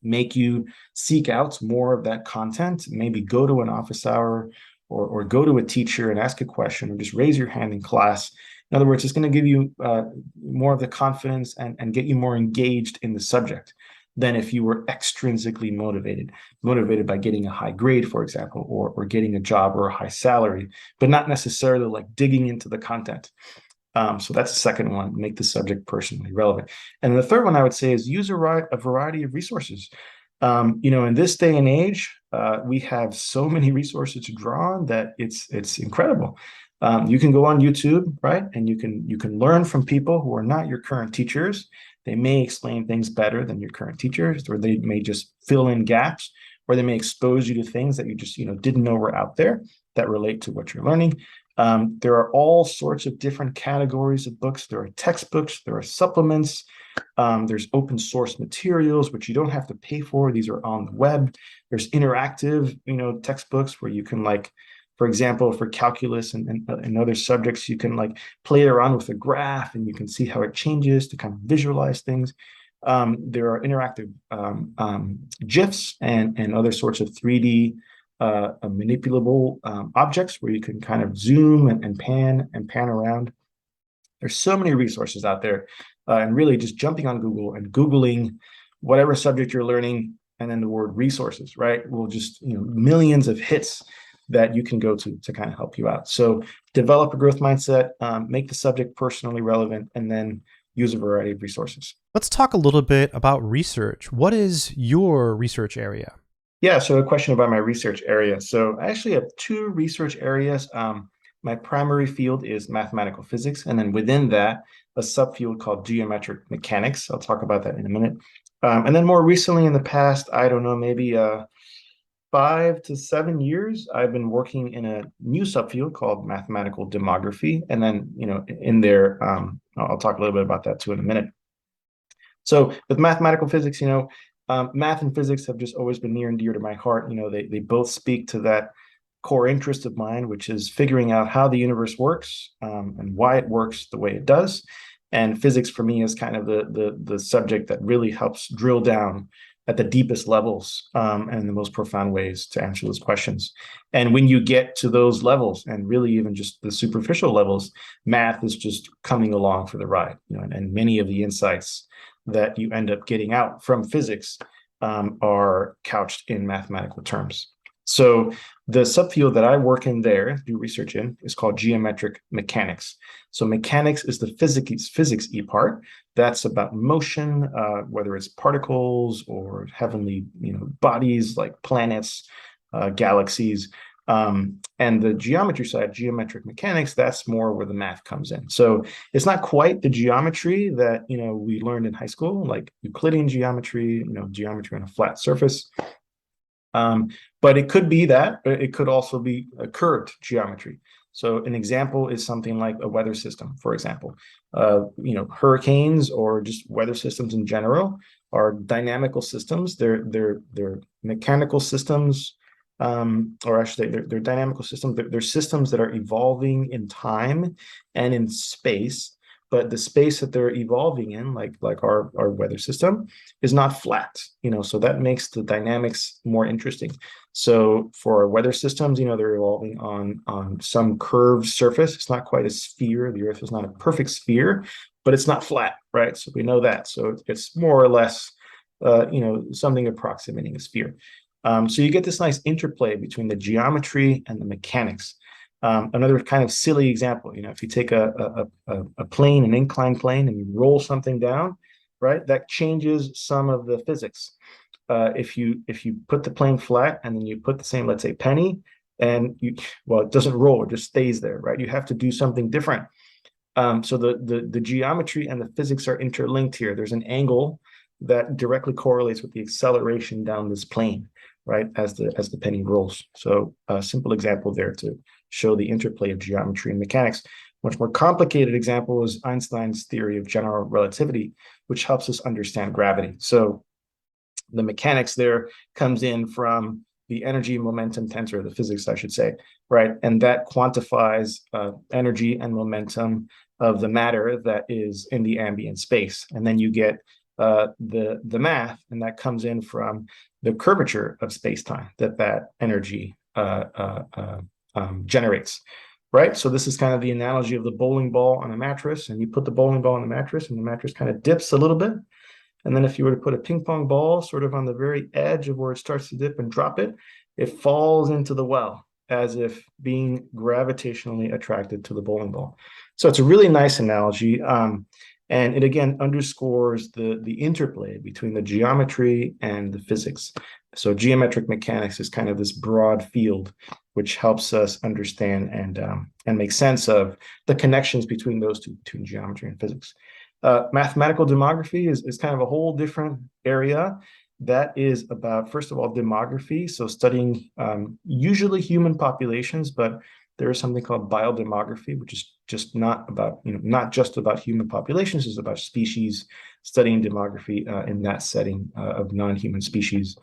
make you seek out more of that content, maybe go to an office hour or go to a teacher and ask a question, or just raise your hand in class. In other words, it's going to give you more of the confidence and get you more engaged in the subject than if you were extrinsically motivated by getting a high grade, for example, or getting a job or a high salary, but not necessarily like digging into the content. So that's the second one, make the subject personally relevant. And the third one I would say is use a variety of resources. In this day and age, we have so many resources to draw on that it's incredible. You can go on YouTube, right? And you can learn from people who are not your current teachers. They may explain things better than your current teachers, or they may just fill in gaps, or they may expose you to things that you just didn't know were out there that relate to what you're learning. There are all sorts of different categories of books. There are textbooks, there are supplements, there's open source materials, which you don't have to pay for. These are on the web. There's interactive, textbooks where you can, like, for example, for calculus and other subjects, you can like play around with a graph and you can see how it changes to kind of visualize things. There are interactive GIFs and other sorts of 3D manipulable objects where you can kind of zoom and pan around. There's so many resources out there, and really just jumping on Google and Googling whatever subject you're learning, and then the word resources, right, will just, millions of hits that you can go to kind of help you out. So develop a growth mindset, make the subject personally relevant, and then use a variety of resources. Let's talk a little bit about research. What is your research area? Yeah, so a question about my research area. So I actually have two research areas. My primary field is mathematical physics, and then within that, a subfield called geometric mechanics. I'll talk about that in a minute. And then more recently in the past, I don't know, maybe 5 to 7 years, I've been working in a new subfield called mathematical demography. And then, in there, I'll talk a little bit about that too in a minute. So with mathematical physics, math and physics have just always been near and dear to my heart. They both speak to that core interest of mine, which is figuring out how the universe works and why it works the way it does. And physics for me is kind of the subject that really helps drill down at the deepest levels and the most profound ways to answer those questions. And when you get to those levels, and really even just the superficial levels, math is just coming along for the ride. And many of the insights that you end up getting out from physics are couched in mathematical terms. So the subfield that I work in there, do research in, is called geometric mechanics. So mechanics is the physics-y part. That's about motion, whether it's particles or heavenly, bodies like planets, galaxies. And the geometry side, geometric mechanics, that's more where the math comes in. So it's not quite the geometry that, we learned in high school, like Euclidean geometry, geometry on a flat surface. But it could be that, but it could also be a curved geometry. So an example is something like a weather system, for example. Hurricanes or just weather systems in general are dynamical systems. They're mechanical systems, or actually they're dynamical systems. They're systems that are evolving in time and in space. But the space that they're evolving in, like our weather system, is not flat, so that makes the dynamics more interesting. So for our weather systems, they're evolving on some curved surface. It's not quite a sphere. The Earth is not a perfect sphere, but it's not flat, right? So we know that. So it's more or less, something approximating a sphere. So you get this nice interplay between the geometry and the mechanics. Another kind of silly example, if you take a plane, an inclined plane, and you roll something down, right, that changes some of the physics. if you put the plane flat and then you put the same, let's say, penny, and it doesn't roll, it just stays there, right? You have to do something different. So the geometry and the physics are interlinked here. There's an angle that directly correlates with the acceleration down this plane, right, as the penny rolls. So a simple example there to show the interplay of geometry and mechanics. Much more complicated example is Einstein's theory of general relativity, which helps us understand gravity. So the mechanics there comes in from the energy momentum tensor, the physics, I should say, right? And that quantifies energy and momentum of the matter that is in the ambient space. And then you get the math, and that comes in from the curvature of space-time that energy generates, right? So this is kind of the analogy of the bowling ball on a mattress, and you put the bowling ball on the mattress, and the mattress kind of dips a little bit. And then if you were to put a ping pong ball sort of on the very edge of where it starts to dip and drop it, it falls into the well as if being gravitationally attracted to the bowling ball. So it's a really nice analogy. And it again underscores the interplay between the geometry and the physics. So geometric mechanics is kind of this broad field which helps us understand and make sense of the connections between those two, between geometry and physics. Mathematical demography is kind of a whole different area that is about, first of all, demography. So studying usually human populations, but there is something called biodemography, which is just not about, not just about human populations, it's about species, studying demography in that setting of non-human species.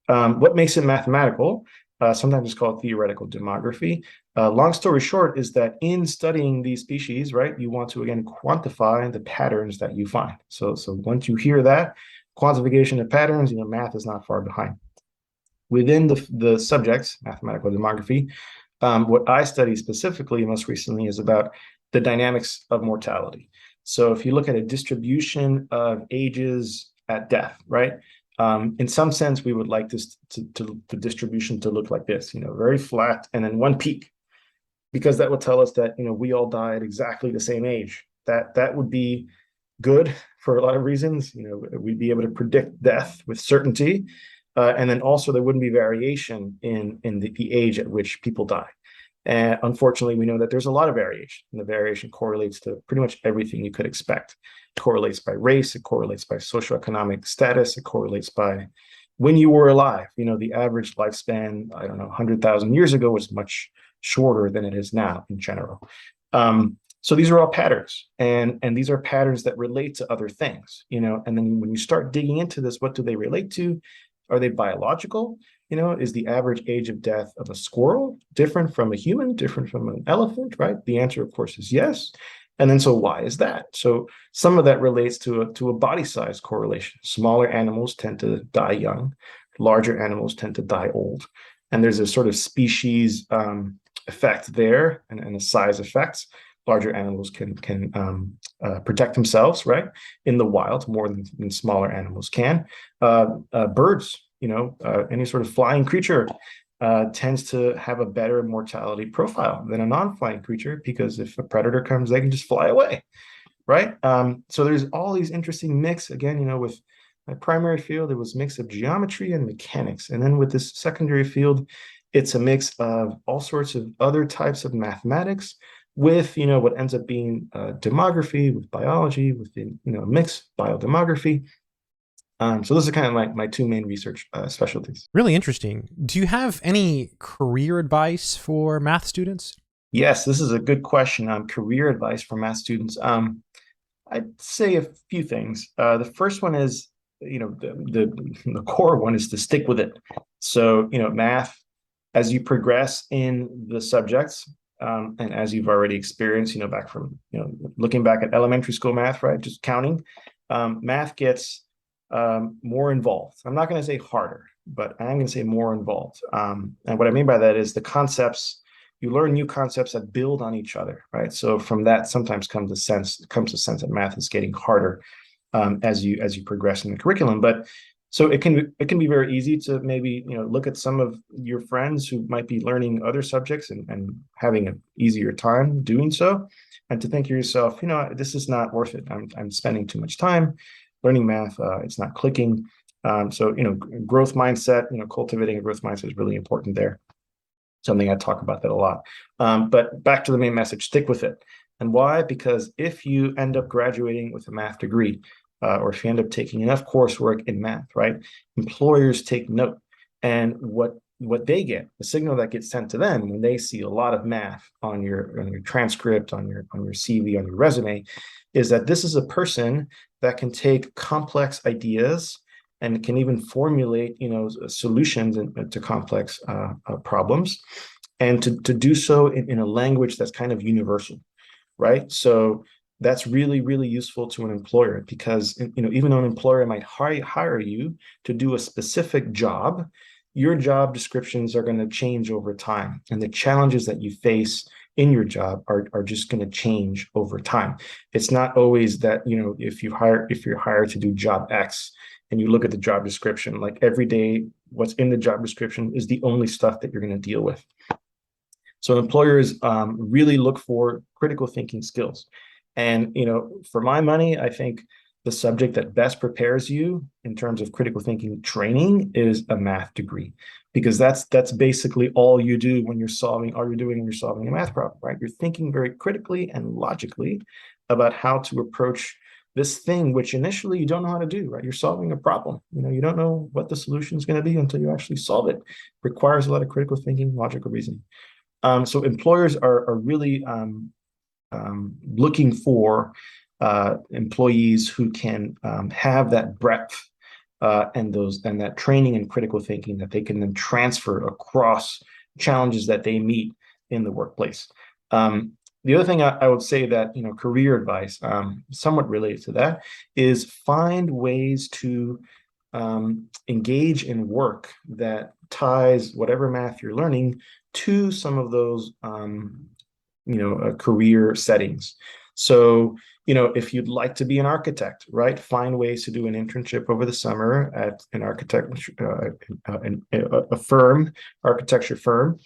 What makes it mathematical? Sometimes it's called theoretical demography. Long story short is that in studying these species, right, you want to, again, quantify the patterns that you find. So once you hear that, quantification of patterns, math is not far behind. Within the subjects, mathematical demography, what I study specifically most recently is about the dynamics of mortality. So if you look at a distribution of ages at death, right, in some sense, we would like this the distribution to look like this, very flat, and then one peak, because that would tell us that we all die at exactly the same age. That would be good for a lot of reasons. We'd be able to predict death with certainty, and then also there wouldn't be variation in the age at which people die. And unfortunately, we know that there's a lot of variation, and the variation correlates to pretty much everything you could expect. It correlates by race, it correlates by socioeconomic status, it correlates by when you were alive. The average lifespan, I don't know, 100,000 years ago was much shorter than it is now in general. So these are all patterns, and these are patterns that relate to other things, and then when you start digging into this, what do they relate to? Are they biological? Is the average age of death of a squirrel different from a human, different from an elephant, right? The answer, of course, is yes. And then so why is that? So some of that relates to a body size correlation. Smaller animals tend to die young, larger animals tend to die old. And there's a sort of species effect there and a size effect. Larger animals can protect themselves, right, in the wild more than smaller animals can. Birds, any sort of flying creature tends to have a better mortality profile than a non-flying creature, because if a predator comes, they can just fly away, right? So there's all these interesting mix. Again, with my primary field, it was a mix of geometry and mechanics. And then with this secondary field, it's a mix of all sorts of other types of mathematics with, what ends up being demography, with biology, within, mixed biodemography. So those are kind of my two main research specialties. Really interesting. Do you have any career advice for math students? Yes, this is a good question. Career advice for math students. I'd say a few things. The first one is, the core one is to stick with it. So, math, as you progress in the subjects, and as you've already experienced, back from, looking back at elementary school math, right, just counting, math gets more involved. I'm not going to say harder, but I'm going to say more involved. And what I mean by that is the concepts, you learn new concepts that build on each other, right? So from that sometimes comes a sense that math is getting harder as you progress in the curriculum. But so it can be very easy to maybe look at some of your friends who might be learning other subjects and having an easier time doing so, and to think to yourself, this is not worth it. I'm spending too much time learning math. It's not clicking. So, growth mindset, cultivating a growth mindset is really important there. Something I talk about that a lot. But back to the main message, stick with it. And why? Because if you end up graduating with a math degree, or if you end up taking enough coursework in math, right? Employers take note. And what they get, the signal that gets sent to them when they see a lot of math on your transcript, on your CV, on your resume, is that this is a person that can take complex ideas and can even formulate, solutions to complex problems, and to do so in a language that's kind of universal, right? So that's really, really useful to an employer, because, even though an employer might hire you to do a specific job, your job descriptions are going to change over time, and the challenges that you face in your job are just going to change over time. It's not always that, if you're hired to do job X, and you look at the job description, like every day, what's in the job description is the only stuff that you're going to deal with. So employers really look for critical thinking skills. And, for my money, I think the subject that best prepares you in terms of critical thinking training is a math degree, because that's basically all you're doing when you're solving a math problem, right? You're thinking very critically and logically about how to approach this thing, which initially you don't know how to do, right? You're solving a problem. You don't know what the solution is going to be until you actually solve it. It requires a lot of critical thinking, logical reasoning. So employers are really looking for employees who can have that breadth and that training in critical thinking that they can then transfer across challenges that they meet in the workplace. The other thing I would say that, career advice, somewhat related to that, is find ways to engage in work that ties whatever math you're learning to some of those, career settings. So, if you'd like to be an architect, right, find ways to do an internship over the summer at an architecture firm,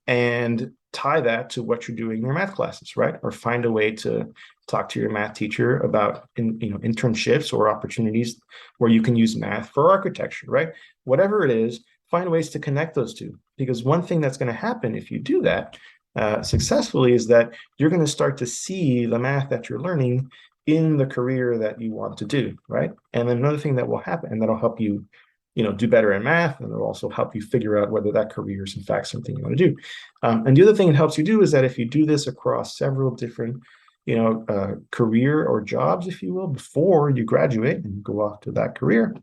and tie that to what you're doing in your math classes, right? Or find a way to talk to your math teacher about internships or opportunities where you can use math for architecture, right? Whatever it is, find ways to connect those two. Because one thing that's going to happen if you do that successfully is that you're going to start to see the math that you're learning in the career that you want to do, right? And then another thing that will happen, and that'll help you, do better in math, and it'll also help you figure out whether that career is in fact something you want to do. And the other thing it helps you do is that if you do this across several different, career or jobs, if you will, before you graduate and go off to that career,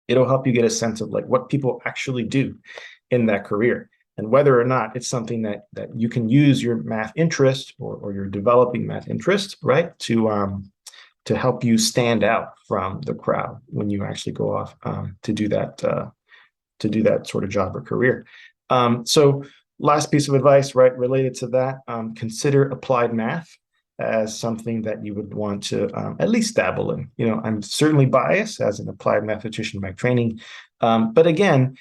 it'll help you get a sense of like what people actually do in that career, and whether or not it's something that you can use your math interest or your developing math interest, right, to help you stand out from the crowd when you actually go off to do that sort of job or career. So last piece of advice, right, related to that, consider applied math as something that you would want to at least dabble in. I'm certainly biased as an applied mathematician by training, but again,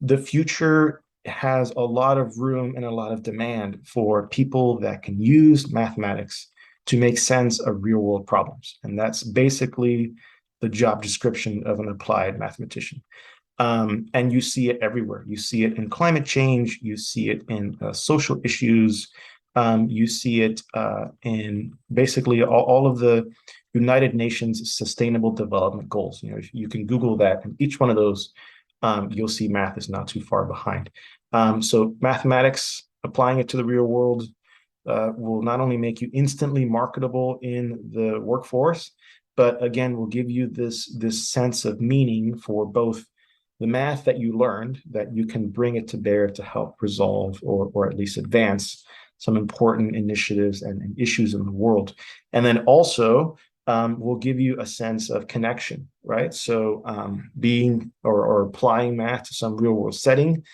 the future has a lot of room and a lot of demand for people that can use mathematics to make sense of real world problems. And that's basically the job description of an applied mathematician. And you see it everywhere. You see it in climate change. You see it in social issues. You see it in basically all of the United Nations Sustainable Development Goals. If you can Google that, and each one of those, you'll see math is not too far behind. So mathematics, applying it to the real world, will not only make you instantly marketable in the workforce, but again, will give you this sense of meaning for both the math that you learned, that you can bring it to bear to help resolve or at least advance some important initiatives and issues in the world. And then also will give you a sense of connection, right? So being or applying math to some real world setting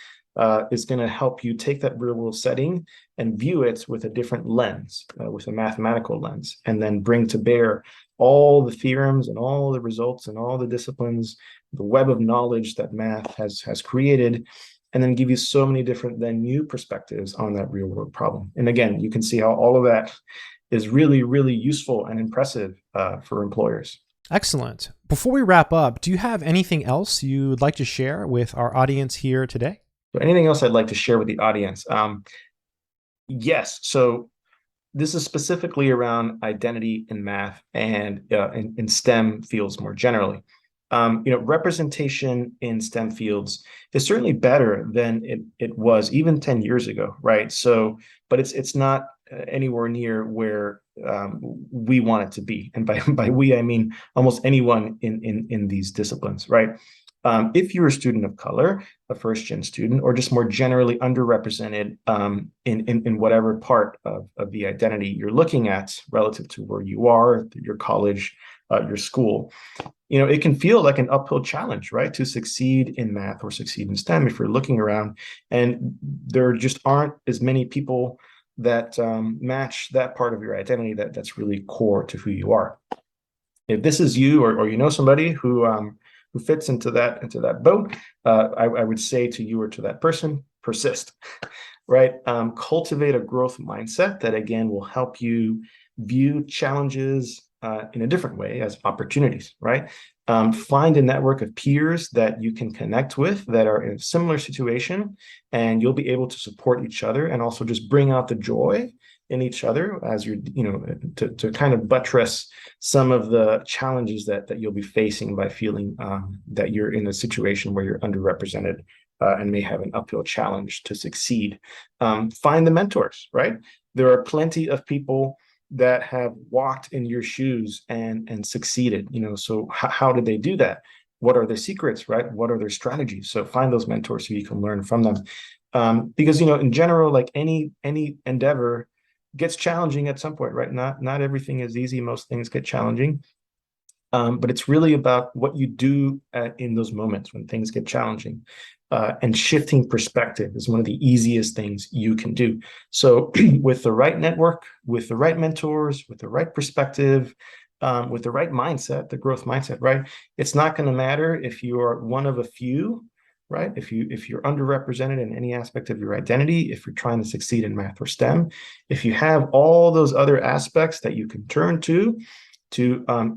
is going to help you take that real world setting and view it with a different lens, with a mathematical lens, and then bring to bear all the theorems and all the results and all the disciplines, the web of knowledge that math has created, and then give you so many different then new perspectives on that real world problem. And again, you can see how all of that is really, really useful and impressive for employers. Excellent. Before we wrap up, do you have anything else you'd like to share with our audience here today? So anything else I'd like to share with the audience? Yes. So this is specifically around identity in math and in STEM fields more generally. Representation in STEM fields is certainly better than it was even 10 years ago, right? So, but it's not anywhere near where we want it to be. And by we, I mean almost anyone in these disciplines, right? If you're a student of color, a first-gen student, or just more generally underrepresented in whatever part of the identity you're looking at relative to where you are, your college, your school, it can feel like an uphill challenge, right? To succeed in math or succeed in STEM if you're looking around, and there just aren't as many people that match that part of your identity that's really core to who you are. If this is you, or you know somebody who fits into that boat, I would say to you or to that person, persist, right? Cultivate a growth mindset that, again, will help you view challenges in a different way as opportunities, right? Find a network of peers that you can connect with that are in a similar situation, and you'll be able to support each other and also just bring out the joy in each other as you're, to kind of buttress some of the challenges that you'll be facing by feeling that you're in a situation where you're underrepresented and may have an uphill challenge to succeed. Find the mentors, right? There are plenty of people that have walked in your shoes and succeeded, so how did they do that? What are their secrets, right? What are their strategies? So find those mentors so you can learn from them. Because, in general, like any endeavor gets challenging at some point, right? Not everything is easy. Most things get challenging. But it's really about what you do in those moments when things get challenging. And shifting perspective is one of the easiest things you can do. So with the right network, with the right mentors, with the right perspective, with the right mindset, the growth mindset, right? It's not going to matter if you are one of a few, right? If you're underrepresented in any aspect of your identity, if you're trying to succeed in math or STEM, if you have all those other aspects that you can turn to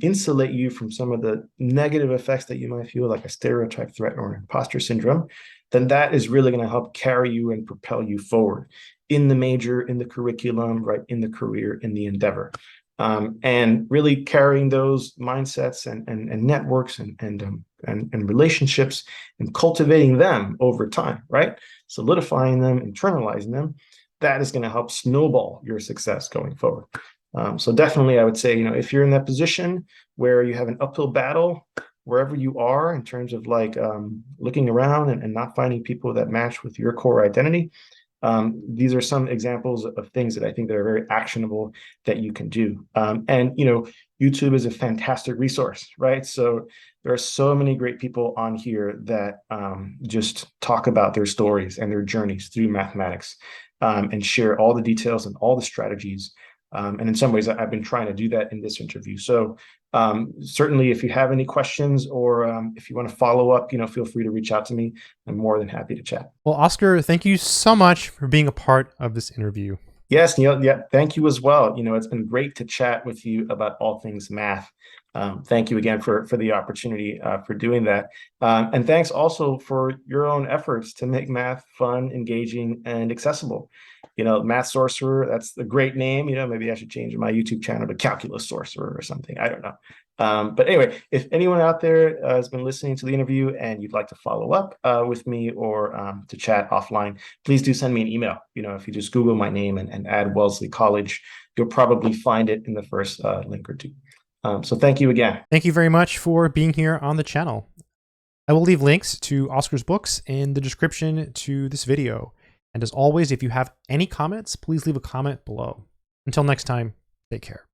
insulate you from some of the negative effects that you might feel, like a stereotype threat or an imposter syndrome, then that is really going to help carry you and propel you forward in the major, in the curriculum, right, in the career, in the endeavor. And really carrying those mindsets and networks and relationships and cultivating them over time, right? Solidifying them, internalizing them, that is going to help snowball your success going forward. So definitely, I would say, if you're in that position where you have an uphill battle, wherever you are in terms of like looking around and not finding people that match with your core identity, these are some examples of things that I think that are very actionable that you can do. And, YouTube is a fantastic resource, right? So there are so many great people on here that just talk about their stories and their journeys through mathematics and share all the details and all the strategies. And in some ways, I've been trying to do that in this interview. So certainly, if you have any questions or if you want to follow up, feel free to reach out to me. I'm more than happy to chat. Well, Oscar, thank you so much for being a part of this interview. Yes, Neil. Yeah, thank you as well. It's been great to chat with you about all things math. Thank you again for the opportunity for doing that. And thanks also for your own efforts to make math fun, engaging, and accessible. Math Sorcerer, that's a great name. Maybe I should change my YouTube channel to Calculus Sorcerer or something. I don't know. But anyway, if anyone out there has been listening to the interview and you'd like to follow up with me or to chat offline, please do send me an email. If you just Google my name and add Wellesley College, you'll probably find it in the first link or two. So thank you again. Thank you very much for being here on the channel. I will leave links to Oscar's books in the description to this video. And as always, if you have any comments, please leave a comment below. Until next time, take care.